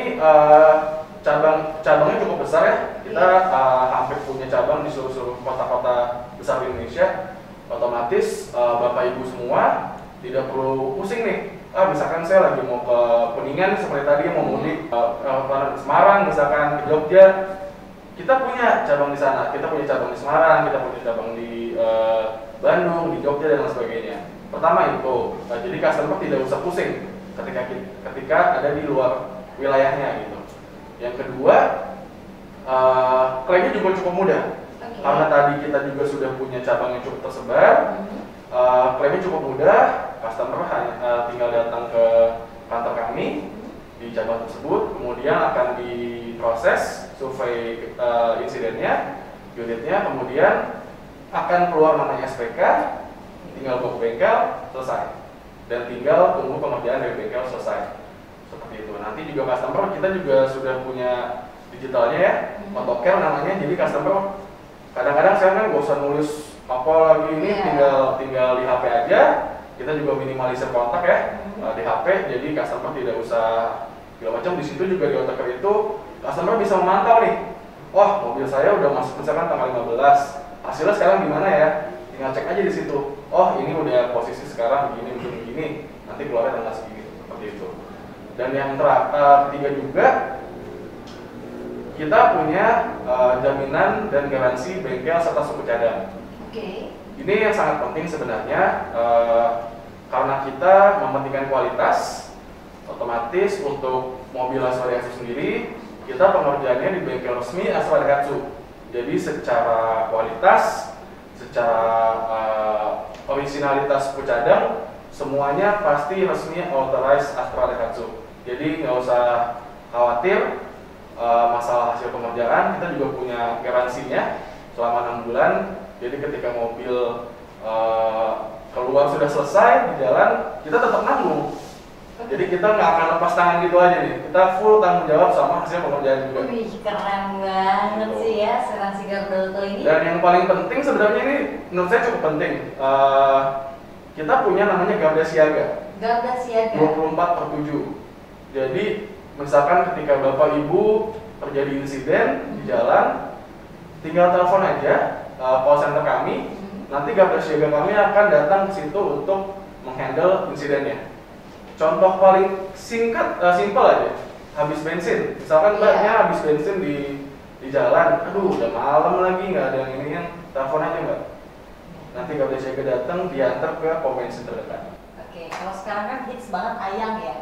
cabangnya cukup besar ya. Kita hampir punya cabang di seluruh kota-kota besar di Indonesia. Otomatis Bapak Ibu semua tidak perlu pusing nih. Misalkan saya lagi mau ke Kuningan seperti tadi, mau mudik ke Semarang, misalkan ke Jogja, kita punya cabang di sana. Kita punya cabang di Semarang, kita punya cabang di Bandung, di Jogja dan lain sebagainya. Pertama itu, jadi customer tidak usah pusing ketika ada di luar wilayahnya gitu. Yang kedua, klaimnya juga cukup mudah. Karena tadi kita juga sudah punya cabang yang cukup tersebar, klaimnya cukup mudah. Customer hanya tinggal datang ke kantor kami di cabang tersebut, kemudian akan diproses survei insidennya, unitnya, kemudian akan keluar namanya SPK, tinggal bawa ke bengkel, selesai. Dan tinggal tunggu pengerjaan dari bengkel selesai. Seperti itu. Nanti juga customer kita juga sudah punya digitalnya ya, Motocare namanya. Jadi customer kadang-kadang saya kan gak usah nulis apa lagi ini, tinggal di HP aja. Kita juga minimalisir kontak ya di HP. Jadi customer tidak usah segala macam. Di situ juga di Motocare itu customer bisa memantau nih. Wah, mobil saya udah masuk misalkan tanggal 15. Hasilnya sekarang gimana ya? Tinggal cek aja di situ. Oh, ini udah posisi sekarang begini. Nanti keluarnya tanggal segini. Seperti itu. Dan yang ketiga juga, kita punya jaminan dan garansi bengkel serta suku cadang. Ini yang sangat penting sebenarnya, karena kita mementingkan kualitas. Otomatis untuk mobil Astra Daihatsu sendiri, kita pengerjaannya di bengkel resmi Astra Daihatsu. Jadi secara kualitas, secara originalitas suku cadang, semuanya pasti resmi authorized Astra Daihatsu. Jadi nggak usah khawatir masalah hasil pengerjaan. Kita juga punya garansinya selama 6 bulan. Jadi ketika mobil keluar sudah selesai di jalan, kita tetap nanggung. Jadi kita nggak akan lepas tangan gitu aja nih. Kita full tanggung jawab sama hasil pengerjaan juga. Wih, keren banget sih ya asuransi Garda Auto ini. Dan yang paling penting sebenarnya ini menurut saya cukup penting. Kita punya namanya Garda Siaga. Garda Siaga. 24/7. Jadi misalkan ketika Bapak Ibu terjadi insiden di jalan, tinggal telepon aja call center kami. Nanti Garda Siaga kami akan datang ke situ untuk menghandle insidennya. Contoh paling simpel aja, habis bensin. Misalkan mbaknya habis bensin di jalan, aduh udah malam lagi nggak ada yang ini, yang telepon aja mbak. Nanti Garda Siaga datang, diantar ke pom bensin terdekat. Kalau sekarang kan hits banget ayang ya,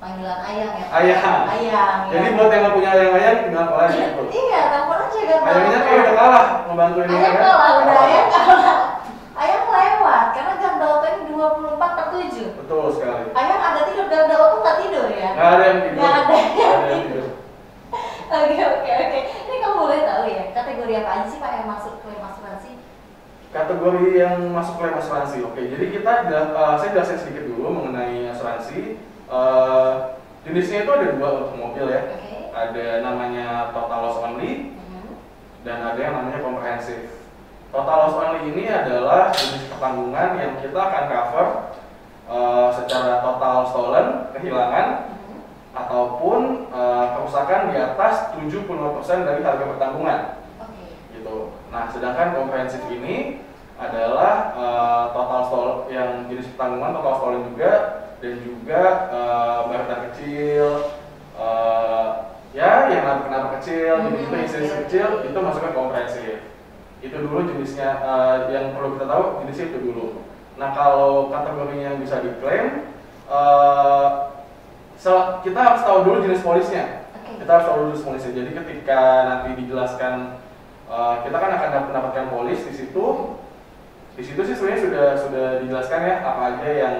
panggilan ayang ya. Ayang. Jadi buat yang nggak punya ayang tinggal call aja. Iya, telepon aja Garda. Ayangnya kayak udah kalah membantu ini. Ayang kalah, udah ayang kalah. Ayang lewat karena Garda Auto ini 24/7. Betul sekali. Ayang ada tidur, Garda Auto nggak tidur ya? Nggak ada yang tidur. Nggak ada yang tidur. Oke. kategori yang masuk klaim asuransi. Oke, jadi saya jelasin sedikit dulu mengenai asuransi. Jenisnya itu ada dua untuk mobil ya. Ada namanya total loss only dan ada yang namanya comprehensive. Total loss only ini adalah jenis pertanggungan yang kita akan cover secara total stolen, kehilangan, ataupun kerusakan di atas 75% dari harga pertanggungan. Gitu. Nah, sedangkan komprehensif ini adalah total stolen yang jenis pertanggungan total stolen juga, dan juga barang kecil, ya yang nabrak kecil, gitu insidensi kecil itu masuknya komprehensif. Itu dulu jenisnya, yang perlu kita tahu jenisnya itu dulu. Nah, kalau kategorinya yang bisa diklaim, kita harus tahu dulu jenis polisnya. Kita harus tahu dulu jenis polisnya. Jadi ketika nanti dijelaskan, kita kan akan mendapatkan polis di situ. Di situ sih sebenarnya sudah dijelaskan ya apa aja yang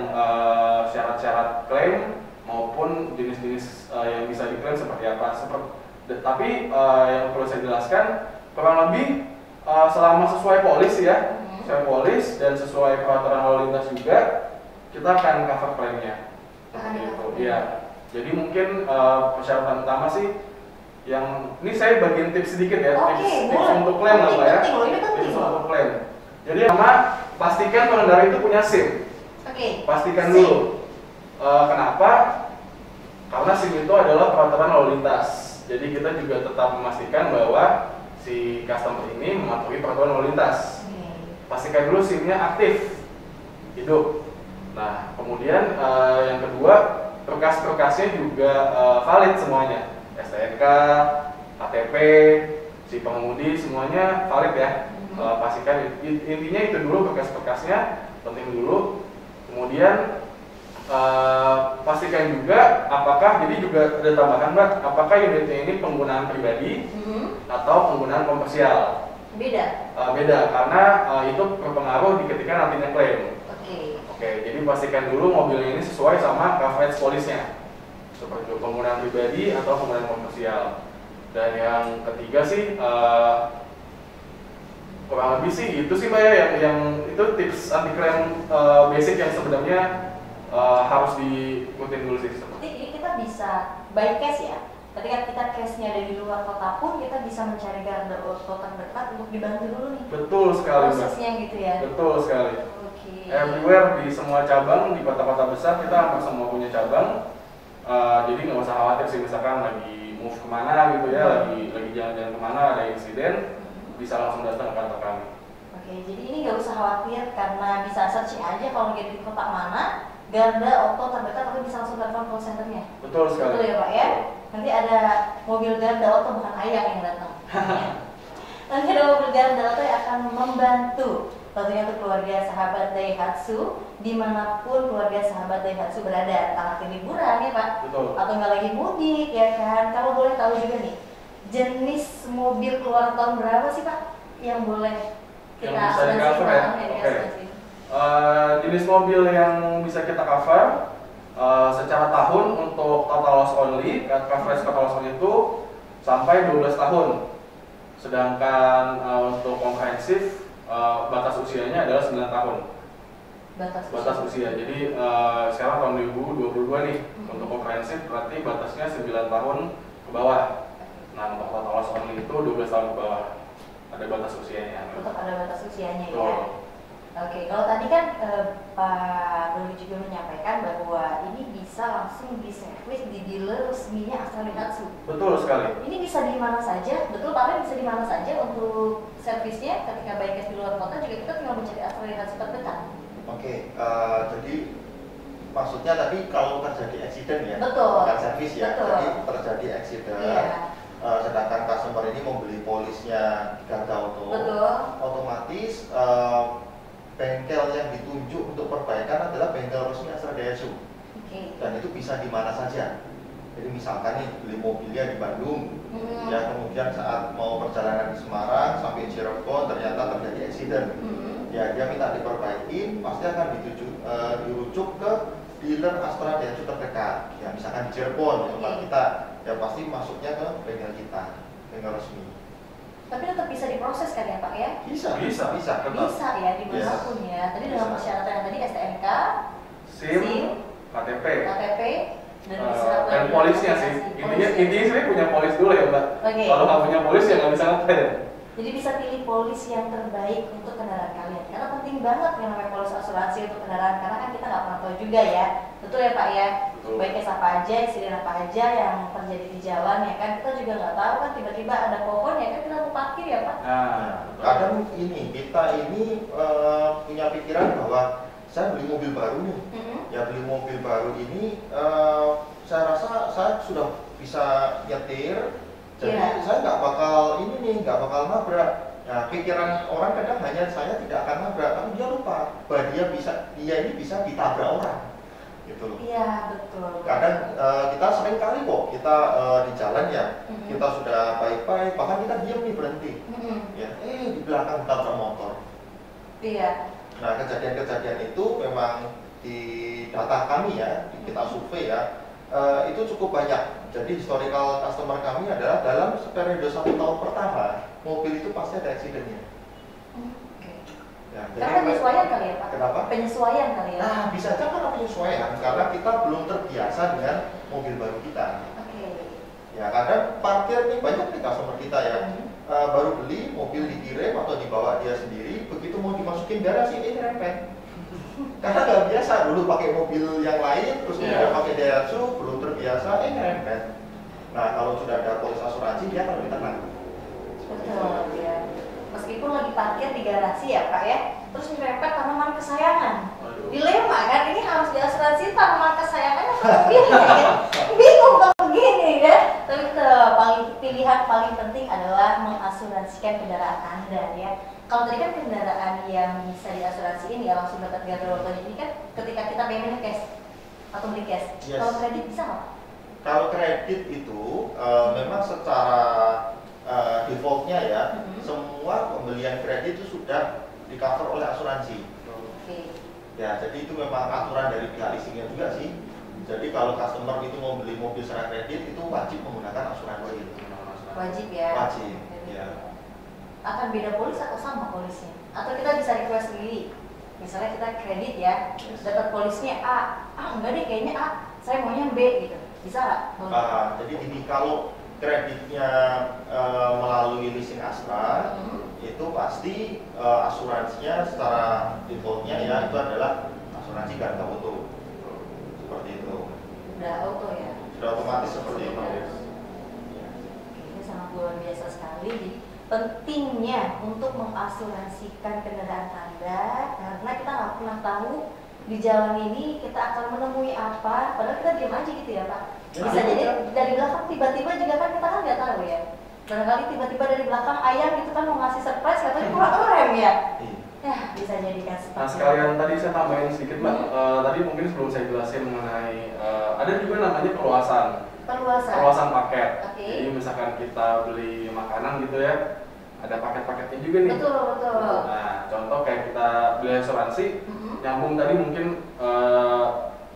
syarat-syarat klaim maupun jenis-jenis yang bisa diklaim seperti apa. Tapi yang perlu saya jelaskan kurang lebih selama sesuai polis ya, sesuai polis dan sesuai peraturan lalu lintas juga, kita akan cover klaimnya. Gitu. Iya. Jadi mungkin persyaratan utama sih yang ini saya bagiin tips sedikit ya, tips untuk klaim lah Pak ya. Tips untuk klaim. Jadi pertama, pastikan pengendara itu punya SIM. Pastikan dulu. Kenapa? Karena SIM itu adalah peraturan lalu lintas. Jadi kita juga tetap memastikan bahwa si customer ini mematuhi peraturan lalu lintas. Pastikan dulu SIM-nya aktif, hidup. Nah, kemudian yang kedua, berkas-berkasnya juga valid semuanya. STNK, KTP, si pengemudi semuanya valid ya. Pastikan intinya itu dulu, berkas-berkasnya penting dulu. Kemudian pastikan juga apakah, jadi juga ada tambahan Mbak, apakah unitnya ini penggunaan pribadi atau penggunaan komersial. Beda? Beda, karena itu berpengaruh di ketika nantinya klaim. Oke, jadi pastikan dulu mobilnya ini sesuai sama coverage polisnya, seperti penggunaan pribadi atau penggunaan komersial. Dan yang ketiga sih kurang lebih sih itu sih Mbak ya, yang itu tips anti klaim basic yang sebenarnya harus diikutin dulu sih. Jadi kita bisa by case ya. Ketika kita case-nya ada di luar kota pun kita bisa mencari garda auto terdekat untuk dibantu dulu nih. Betul sekali prosesnya Mbak. Gitu ya. Betul sekali. Everywhere di semua cabang di kota-kota besar kita hampir semua punya cabang. Jadi nggak usah khawatir sih, misalkan lagi move kemana gitu ya, lagi jalan-jalan kemana ada insiden, bisa langsung datang ke kantor kami. Jadi ini nggak usah khawatir karena bisa searching aja kalau lagi di kota mana, garda auto terdekat, tapi bisa langsung telepon call centernya. Betul sekali. Betul ya Pak ya. Nanti ada mobil garda auto, bukan ayah yang datang. Nanti ada mobil garda auto yang akan membantu tentunya untuk keluarga sahabat Daihatsu dimanapun keluarga sahabat Daihatsu berada, entah lagi liburan ya Pak. Betul. Atau nggak lagi mudik ya kan. Kalau boleh tahu juga nih, jenis mobil keluar tahun berapa sih Pak yang boleh kita bisa di cover ya? Jenis mobil yang bisa kita cover secara tahun untuk total loss only, coverage total loss only itu sampai 12 tahun. Sedangkan untuk komprehensif batas usianya adalah 9 tahun. Batas usia. Jadi sekarang tahun 2022 nih, untuk komprehensif berarti batasnya 9 tahun ke bawah. Nah, untuk total loss only itu 12 tahun ke bawah. Ada batas usianya. Tetap ada batas usianya Betul. Ya. Oke, kalau tadi kan Pak Doli juga menyampaikan bahwa ini bisa langsung diservis di dealer resminya Astra Daihatsu. Betul sekali. Ini bisa di mana saja, betul Pak Ben, bisa di mana saja untuk servisnya ketika baik di luar kota juga kita tinggal mencari Astra Daihatsu terdekat. Jadi maksudnya tadi kalau terjadi eksiden ya, betul, bukan servis ya, betul. Jadi terjadi eksiden. Iya. Sedangkan customer ini membeli polisnya garda auto, betul. Otomatis bengkel yang ditunjuk untuk perbaikan adalah bengkel resmi Astra Daihatsu. Dan itu bisa di mana saja. Jadi misalkan nih beli mobilnya di Bandung, ya kemudian saat mau perjalanan di Semarang sampai Cirebon ternyata terjadi eksiden, ya dia minta diperbaikin, pasti akan dirujuk ke dealer Astra Daihatsu terdekat. Ya misalkan di Cirebon, di tempat kita, ya pasti masuknya ke bengkel kita, bengkel resmi. Tapi tetap bisa diproses kan ya Pak ya? Bisa tetap. Bisa ya, dimanapun ya. Tadi dengan Bisa. persyaratan yang tadi STNK, SIM, KTP, KTP, dan dan polisnya sih. Intinya sebenarnya punya polis dulu ya Mbak. Oke. Kalau nggak punya polis ya nggak bisa ngapain. Jadi bisa pilih polis yang terbaik untuk kendaraan kalian. Karena penting banget yang namanya polis asuransi untuk kendaraan. Karena kan kita nggak pernah tahu juga ya. Betul ya Pak ya? Betul. Baiknya apa aja, insiden apa aja yang terjadi di jalan ya kan. Kita juga nggak tahu kan tiba-tiba ada pohon ya kan kita mau parkir ya Pak. Nah, Kadang kita ini punya pikiran bahwa saya beli mobil baru nih. Ya beli mobil baru ini saya rasa saya sudah bisa nyetir, jadi Iya. saya nggak bakal nabrak. Nah, pikiran orang kadang hanya saya tidak akan nabrak, tapi dia lupa bahwa dia ini bisa ditabrak orang, gitu loh. Iya betul. Kadang kita sering kali kok kita di jalan ya, kita sudah baik-baik, bahkan kita diam nih berhenti, ya, di belakang ditabrak motor. Iya. Nah, kejadian-kejadian itu memang di data kami ya, kita survei ya, itu cukup banyak. Jadi historical customer kami adalah dalam periode 1 tahun pertama, mobil itu pasti ada accident-nya. Oke. Ya, Karena penyesuaian kali ya Pak? Kenapa? Penyesuaian kali ya? Nah, bisa aja karena penyesuaian, karena kita belum terbiasa dengan mobil baru kita. Oke. Ya, kadang parkir nih banyak nih customer kita ya, baru beli, mobil dikirim atau dibawa dia sendiri, begitu mau dimasukin garasi, ini rempet. Karena nggak biasa dulu pakai mobil yang lain, terus kemudian pakai Daihatsu, belum terbiasa, ngerempet. Nah, kalau sudah ada polis asuransi, dia akan lebih tenang. Betul ya. Meskipun lagi parkir di garasi ya Pak ya, terus nyerempet tanaman kesayangan. Aduh. Dilema kan, ini harus diasuransi tanaman kesayangan atau mobilnya ya? Bingung kalau begini ya. Tapi pilihan paling penting adalah mengasuransikan kendaraan Anda ya. Kalau tadi kan kendaraan yang bisa diasuransiin ya langsung dapat gardu waktunya, ini kan ketika kita payment cash atau beli cash. Yes. Kalau kredit bisa nggak? Kalau kredit itu memang secara defaultnya ya, semua pembelian kredit itu sudah di cover oleh asuransi. Oke. Ya, jadi itu memang aturan dari pihak leasingnya juga sih. Jadi kalau customer itu mau beli mobil secara kredit itu wajib menggunakan asuransi. Wajib ya. Wajib. Ya. Akan beda polis atau sama polisnya? Atau kita bisa request sendiri? Misalnya kita kredit ya, dapat polisnya enggak deh kayaknya A, saya maunya B gitu. Bisa nggak? Jadi gini, kalau kreditnya melalui leasing Astra, itu pasti asuransinya secara defaultnya ya itu adalah asuransi ganda auto. Seperti itu. Udah auto ya? Sudah otomatis seperti itu. Ini sangat luar biasa sekali. Jadi pentingnya untuk mengasuransikan kendaraan Anda karena kita nggak pernah tahu di jalan ini kita akan menemui apa, padahal kita diam aja gitu ya Pak. Bisa jadi dari belakang tiba-tiba juga kan kita kan nggak tahu ya. Barangkali tiba-tiba dari belakang ayam gitu kan mau ngasih surprise katanya kurang rem ya. Ya bisa jadikan seperti Nah sekalian tadi saya tambahin sedikit Mbak, tadi mungkin sebelum saya jelasin mengenai ada juga namanya perluasan paket. Oke. Jadi misalkan kita beli makanan gitu ya, ada paket-paketnya juga nih. Betul. Nah contoh kayak kita beli asuransi, nyambung tadi mungkin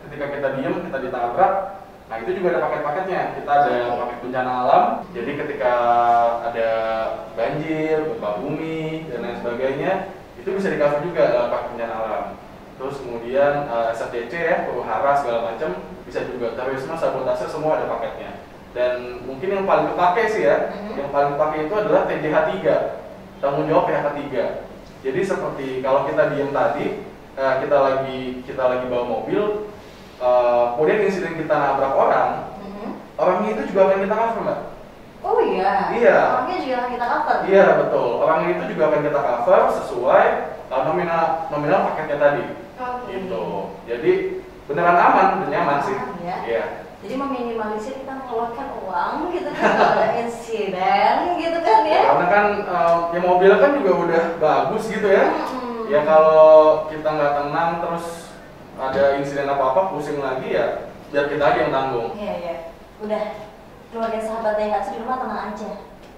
ketika kita diam kita ditabrak, nah itu juga ada paket-paketnya. Kita ada paket bencana alam, jadi ketika ada banjir, gempa bumi dan lain sebagainya, itu bisa di-cover juga paket bencana alam. Terus kemudian SFDC ya, huru-hara segala macam bisa juga, terorisme, sabotase semua ada paketnya. Dan mungkin yang paling kepake sih ya, yang paling kepake itu adalah TJH 3, tanggung jawab PHK 3. Jadi seperti kalau kita diam tadi, kita lagi bawa mobil, kemudian insiden kita nabrak orang, orangnya itu juga akan kita cover Mbak. Oh iya. Iya. Orangnya juga akan kita cover. Iya betul, orangnya itu juga akan kita cover sesuai nominal paketnya tadi. Gitu. Jadi beneran aman dan nyaman sih. Ya. Iya. Jadi meminimalisir kita mengeluarkan uang gitu kan kalau ada insiden gitu kan ya. Karena kan ya mobil kan juga udah bagus gitu ya. Ya kalau kita nggak tenang terus ada insiden apa-apa pusing lagi ya biar kita aja yang tanggung. Iya. Udah keluarga sahabat Daihatsu di rumah tenang aja.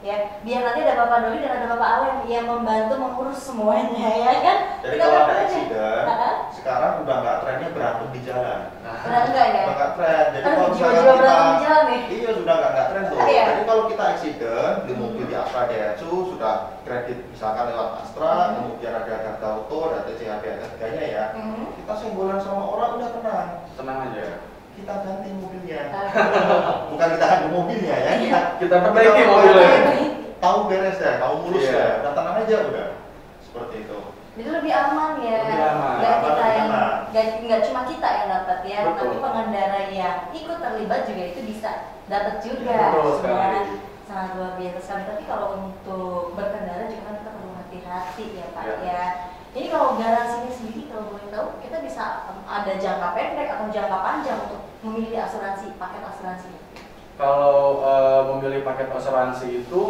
Ya, biar nanti ada Bapak Doli dan ada Bapak Alem yang membantu mengurus semuanya ya kan. Jadi Kita kalau ada berdua aja. accident, sekarang udah nggak trennya berantem di jalan. Udah enggak ya? Udah nggak tren. Jadi Aduh, kalau misalkan jiwa-jiwa kita berantem di jalan nih. iya sudah nggak tren tuh. Iya. Jadi kalau kita accident beli mobil di Astra Daihatsu sudah kredit misalkan lewat Astra, kemudian ada Garda Auto, ada TCHB, ada harganya ya. Kita senggolan sama orang udah Tenang aja. kita ganti mobilnya. Bukan kita ganti mobilnya ya, Kita perbaiki mobilnya. tahu beres deh, tahu mulus Iya. deh, udah tenang aja udah. Seperti itu. Jadi lebih aman ya. Lebih aman. Nggak Aman, kita yang aman. nggak cuma kita yang dapat ya, Betul. tapi pengendara yang ikut terlibat juga itu bisa dapat juga. Betul sekali. Sangat- sangat luar biasa sekali. Tapi kalau untuk berkendara juga kan kita perlu hati-hati ya Pak Ya. ya. Ini kalau garansinya sendiri kalau boleh tahu kita bisa ada jangka pendek atau jangka panjang untuk memilih asuransi, paket asuransi. Kalau memilih paket asuransi itu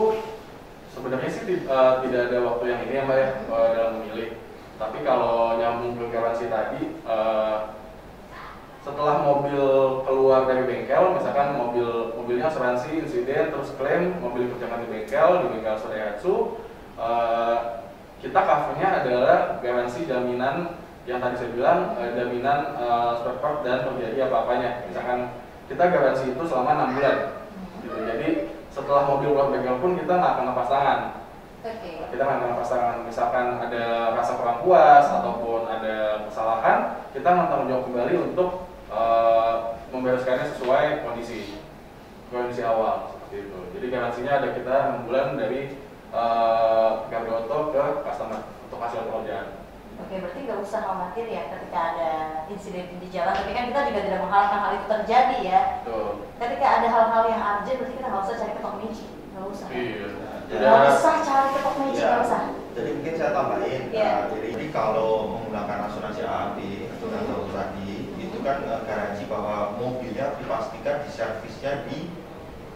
sebenarnya sih tidak ada waktu yang ini ya Mbak ya dalam memilih. Tapi kalau nyambung ke garansi tadi, setelah mobil keluar dari bengkel, misalkan mobilnya asuransi insiden terus klaim, mobil ikut jangan di bengkel Astra Daihatsu, kita covernya adalah garansi jaminan yang tadi saya bilang, jaminan spare part dan terjadi apa-apanya. Misalkan kita garansi itu selama 6 bulan gitu. Jadi setelah mobil keluar bengkel pun kita nggak akan lepas tangan. Oke. Kita nggak akan lepas tangan. Misalkan ada rasa kurang puas ataupun ada kesalahan, kita akan tanggung jawab kembali untuk membereskannya sesuai kondisi awal seperti itu. Jadi garansinya ada kita 6 bulan dari Garda Auto ke customer untuk hasil pekerjaan. Oke, berarti nggak usah khawatir ya ketika ada insiden di jalan. Tapi kan kita juga tidak mengharapkan hal itu terjadi ya. Betul. Ketika ada hal-hal yang urgent, berarti kita nggak usah cari ketok kunci, nggak usah. Iya. Nggak usah cari ketok kunci, nggak usah. Jadi mungkin saya tambahin, Iya. jadi kalau menggunakan asuransi AAP atau Garda Auto tadi, itu kan garansi bahwa mobilnya dipastikan diservisnya di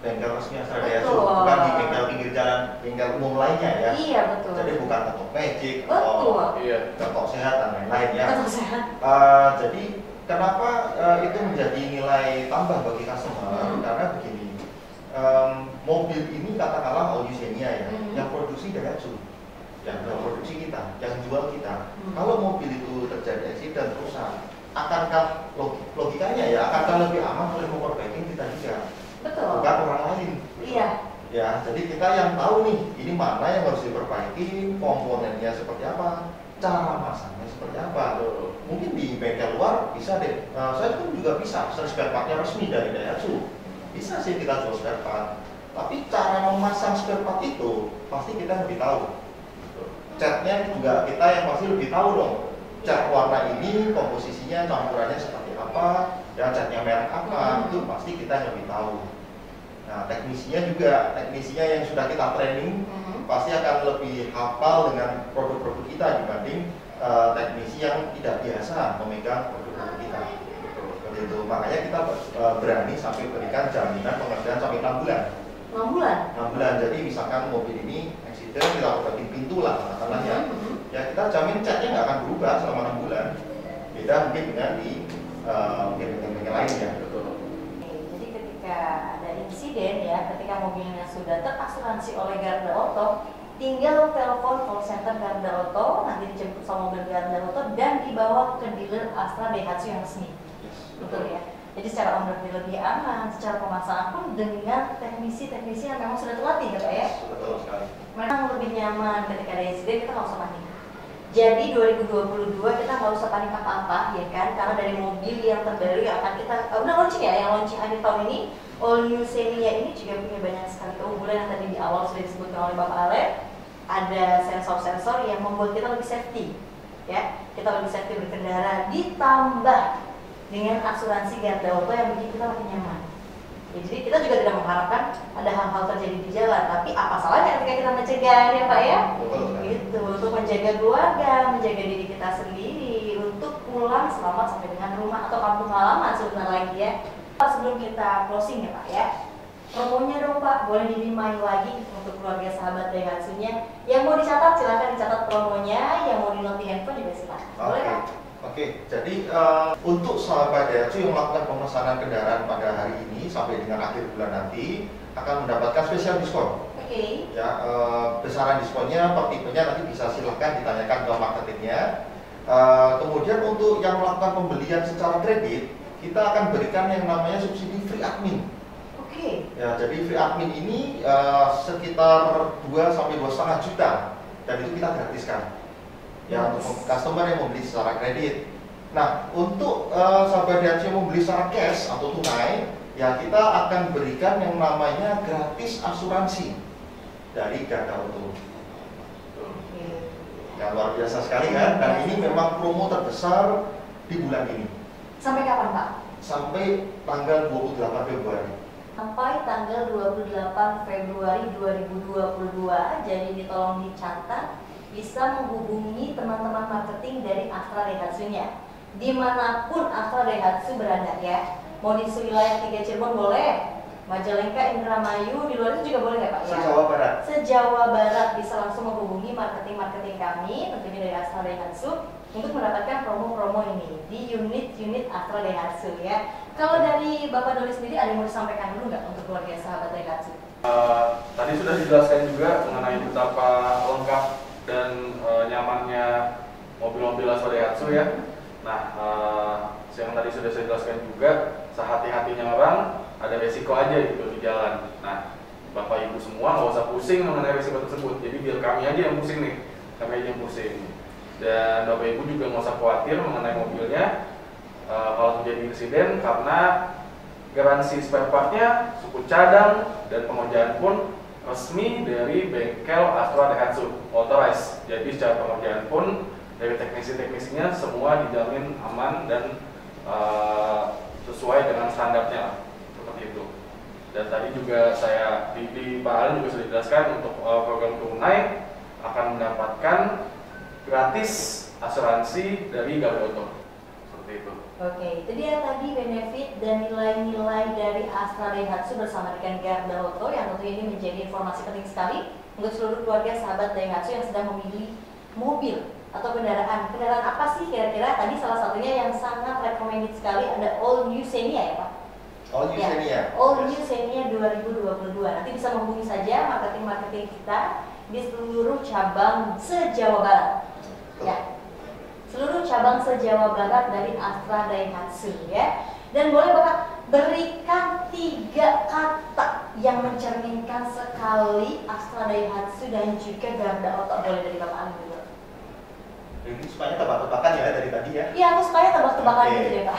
bengkel resmi Astra Daihatsu, Betul. bukan di bengkel pinggir jalan, bengkel umum lainnya ya. Iya betul. Jadi bukan ketok magic Betul. atau Iya. ketok sehat dan lain-lain ya. Betul sehat. Jadi kenapa itu menjadi nilai tambah bagi customer? Karena begini, mobil ini katakanlah all you Xenia ya, yang produksi Daihatsu, yang produksi kita, yang jual kita. Kalau mobil itu terjadi eksiden rusak, akankah logikanya ya akankah lebih aman oleh memperbaiki kita juga, Betul. bukan orang lain? Iya. Ya, jadi kita yang tahu nih, ini mana yang harus diperbaiki, komponennya seperti apa, cara masangnya seperti apa. Mungkin di bengkel luar bisa deh, saya pun juga bisa spare partnya resmi dari Daihatsu, bisa sih kita jual spare part. Tapi cara memasang spare part itu pasti kita lebih tahu. Catnya juga kita yang pasti lebih tahu dong. Cat warna ini komposisinya campurannya seperti apa, ya catnya merek apa, itu pasti kita yang lebih tahu. Nah, teknisinya yang sudah kita training pasti akan lebih hafal dengan produk-produk kita dibanding teknisi yang tidak biasa memegang produk-produk kita. Seperti itu. Makanya kita berani sampai berikan jaminan pengerjaan sampai 6 bulan. 6 bulan. 6 bulan. Jadi misalkan mobil ini eksiden, kita perbaiki pintu lah katakanlah ya. Ya kita jamin catnya nggak akan berubah selama 6 bulan. Beda mungkin dengan di bengkel-bengkel lain ya. Betul. Oke, jadi ketika ada insiden ya, ketika mobilnya sudah terasuransi oleh Garda Auto, tinggal telepon call center Garda Auto, nanti dijemput sama mobil Garda Auto dan dibawa ke dealer Astra Daihatsu yang resmi. Betul ya. Jadi secara owner lebih aman, secara pemasangan pun dengan teknisi-teknisi yang memang sudah terlatih ya Pak ya. Betul sekali. Memang lebih nyaman ketika ada insiden, kita nggak usah panik. Jadi 2022 kita nggak usah panik apa-apa ya kan, karena dari mobil yang terbaru yang akan kita udah launching ya, yang launching akhir tahun ini, All New Xenia ini juga punya banyak sekali keunggulan yang tadi di awal sudah disebutkan oleh Bapak Ale. Ada sensor-sensor yang membuat kita lebih safety, ya, kita lebih safety berkendara, ditambah dengan asuransi Garda Auto yang bikin kita makin nyaman. Ya, jadi kita juga tidak mengharapkan ada hal-hal terjadi di jalan, tapi apa salahnya ketika kita mencegah ya Pak ya? Gitu, untuk menjaga keluarga, menjaga diri kita sendiri, untuk pulang selamat sampai dengan rumah atau kampung halaman sebentar lagi ya. Sebelum kita closing ya Pak ya, promonya dong Pak, boleh di-remind lagi untuk keluarga sahabat Daihatsu-nya. Yang mau dicatat silahkan dicatat promonya, yang mau di-note di handphone juga silahkan. Boleh Pak? Oke, jadi untuk sahabat Daihatsu yang melakukan pemesanan kendaraan pada hari ini sampai dengan akhir bulan nanti akan mendapatkan spesial diskon. Oke. Ya, besaran diskonnya per tipenya nanti bisa silahkan ditanyakan ke marketingnya. Kemudian untuk yang melakukan pembelian secara kredit, kita akan berikan yang namanya subsidi free admin. Oke. Ya, jadi free admin ini sekitar 2 sampai 2,5 juta dan itu kita gratiskan ya untuk customer yang membeli secara kredit. Nah, untuk sahabat Daihatsu yang membeli secara cash atau tunai, ya kita akan berikan yang namanya gratis asuransi dari Garda Auto. Ya, luar biasa sekali kan? Dan ini memang promo terbesar di bulan ini. Sampai kapan, Pak? Sampai tanggal 28 Februari. Sampai tanggal 28 Februari 2022. Jadi ditolong dicatat, bisa menghubungi teman-teman marketing dari Astra Daihatsu-nya. Dimanapun Astra Daihatsu berada ya. Mau di wilayah 3 Cirebon boleh, Majalengka, Indramayu, di luar itu juga boleh ya Pak ya? Se-Jawa Barat. Se-Jawa Barat bisa langsung menghubungi marketing-marketing kami, tentunya dari Astra Daihatsu, untuk mendapatkan promo-promo ini di unit-unit Astra Daihatsu ya. Kalau dari Bapak Doli sendiri ada yang mau disampaikan dulu nggak untuk keluarga sahabat Daihatsu? Tadi sudah dijelaskan juga mengenai betapa lengkap dan nyamannya mobil-mobil Astra Daihatsu ya. Nah, yang tadi sudah saya jelaskan juga, sehati-hatinya orang ada resiko aja gitu di jalan. Nah, Bapak Ibu semua nggak usah pusing mengenai resiko tersebut. Jadi biar kami aja yang pusing nih, kami aja yang pusing. Dan Bapak Ibu juga nggak usah khawatir mengenai mobilnya kalau terjadi insiden, karena garansi spare partnya, suku cadang, dan pengerjaan pun resmi dari bengkel Astra Daihatsu authorized. Jadi secara pengerjaan pun dari teknisi-teknisinya semua dijamin aman dan sesuai dengan standarnya seperti itu. Dan tadi juga saya di Pak Ali juga sudah dijelaskan untuk program tunai akan mendapatkan gratis asuransi dari Garda Auto seperti itu. Oke, itu dia tadi benefit dan nilai-nilai dari Astra Daihatsu bersama dengan Garda Auto yang tentunya ini menjadi informasi penting sekali untuk seluruh keluarga sahabat Daihatsu yang sedang memilih mobil atau kendaraan. Kendaraan apa sih kira-kira? Tadi salah satunya yang sangat recommended sekali ada All New Xenia ya Pak? All New Xenia. All New Xenia 2022. Nanti bisa menghubungi saja marketing-marketing kita di seluruh cabang se-Jawa Barat. Ya, seluruh cabang se-Jawa Barat dari Astra Daihatsu ya. Dan boleh Bapak berikan 3 kata yang mencerminkan sekali Astra Daihatsu dan juga Garda Auto. Boleh dari Bapak Ali dulu. Ini supaya tebak-tebakan ya dari tadi ya. Iya, aku supaya tebak-tebakan Oke. gitu deh Pak.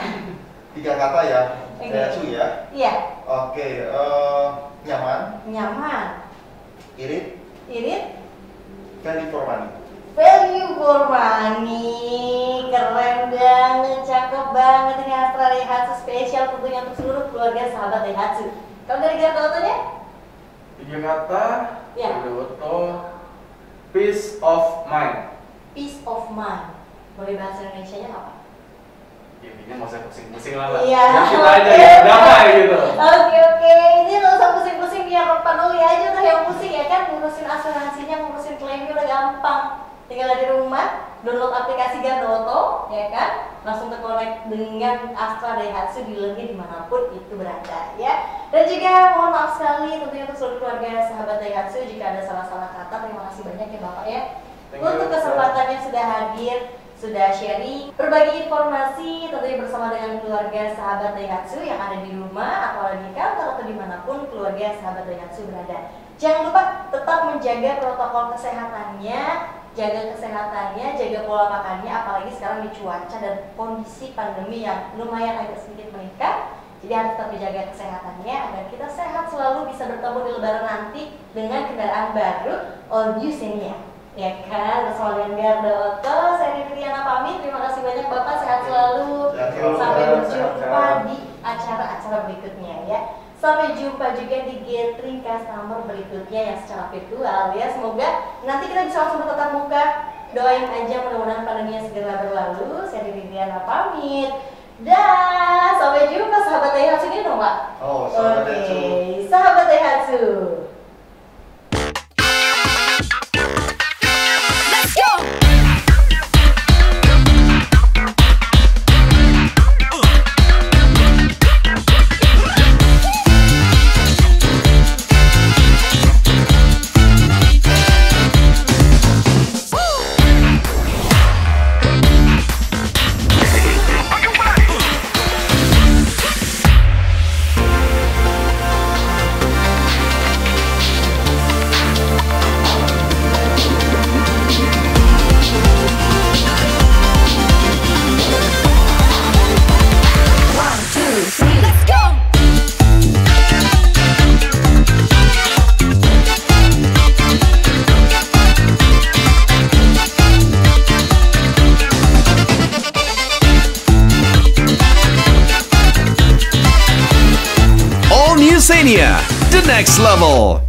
3 kata ya, Oke. Daihatsu ya. Iya. Oke, nyaman, Nyaman, irit, irit, value for money. value for money. Keren banget, cakep banget ini Astra Daihatsu spesial tentunya untuk seluruh keluarga sahabat Daihatsu. Kalau dari Garda Auto-nya? 3 kata, Ya. Garda Auto, peace of mind. Peace of mind. Boleh bahasa Indonesianya apa? Intinya nggak usah pusing-pusing lah. Iya, Biar kita aja oke. yang damai gitu. Oke, ini nggak usah pusing-pusing, biar Pak Doli aja tuh yang pusing ya kan, ngurusin asuransinya, ngurusin klaimnya udah gampang. Tinggal dari rumah, download aplikasi Garda Auto, ya kan, langsung terkonek dengan Astra Daihatsu dealernya dimanapun itu berada, ya. Dan juga mohon maaf sekali tentunya untuk seluruh keluarga sahabat Daihatsu jika ada salah-salah kata. Terima kasih banyak ya Bapak ya. Thank you. Untuk kesempatannya sudah hadir, sudah sharing, berbagi informasi tentunya bersama dengan keluarga sahabat Daihatsu yang ada di rumah atau ada di kantor atau dimanapun keluarga sahabat Daihatsu berada. Jangan lupa tetap menjaga protokol kesehatannya, jaga pola makannya, apalagi sekarang di cuaca dan kondisi pandemi yang lumayan agak sedikit meningkat. Jadi harus tetap dijaga kesehatannya agar kita sehat selalu, bisa bertemu di Lebaran nanti dengan kendaraan baru All New Xenia. Ya kan, bersama dengan Garda Auto, saya Riana pamit. Terima kasih banyak Bapak, sehat selalu. Sehat selalu, Sampai Pak. berjumpa Sehat. di acara-acara berikutnya ya. Sampai jumpa juga di gathering customer berikutnya yang secara virtual ya. Semoga nanti kita bisa langsung bertatap muka. Doain aja mudah-mudahan pandeminya segera berlalu. Saya Riana pamit. Dan sampai jumpa sahabat Daihatsu ini dong Pak. Oh, sahabat Oke, Daihatsu. sahabat Daihatsu. Xenia, the next level.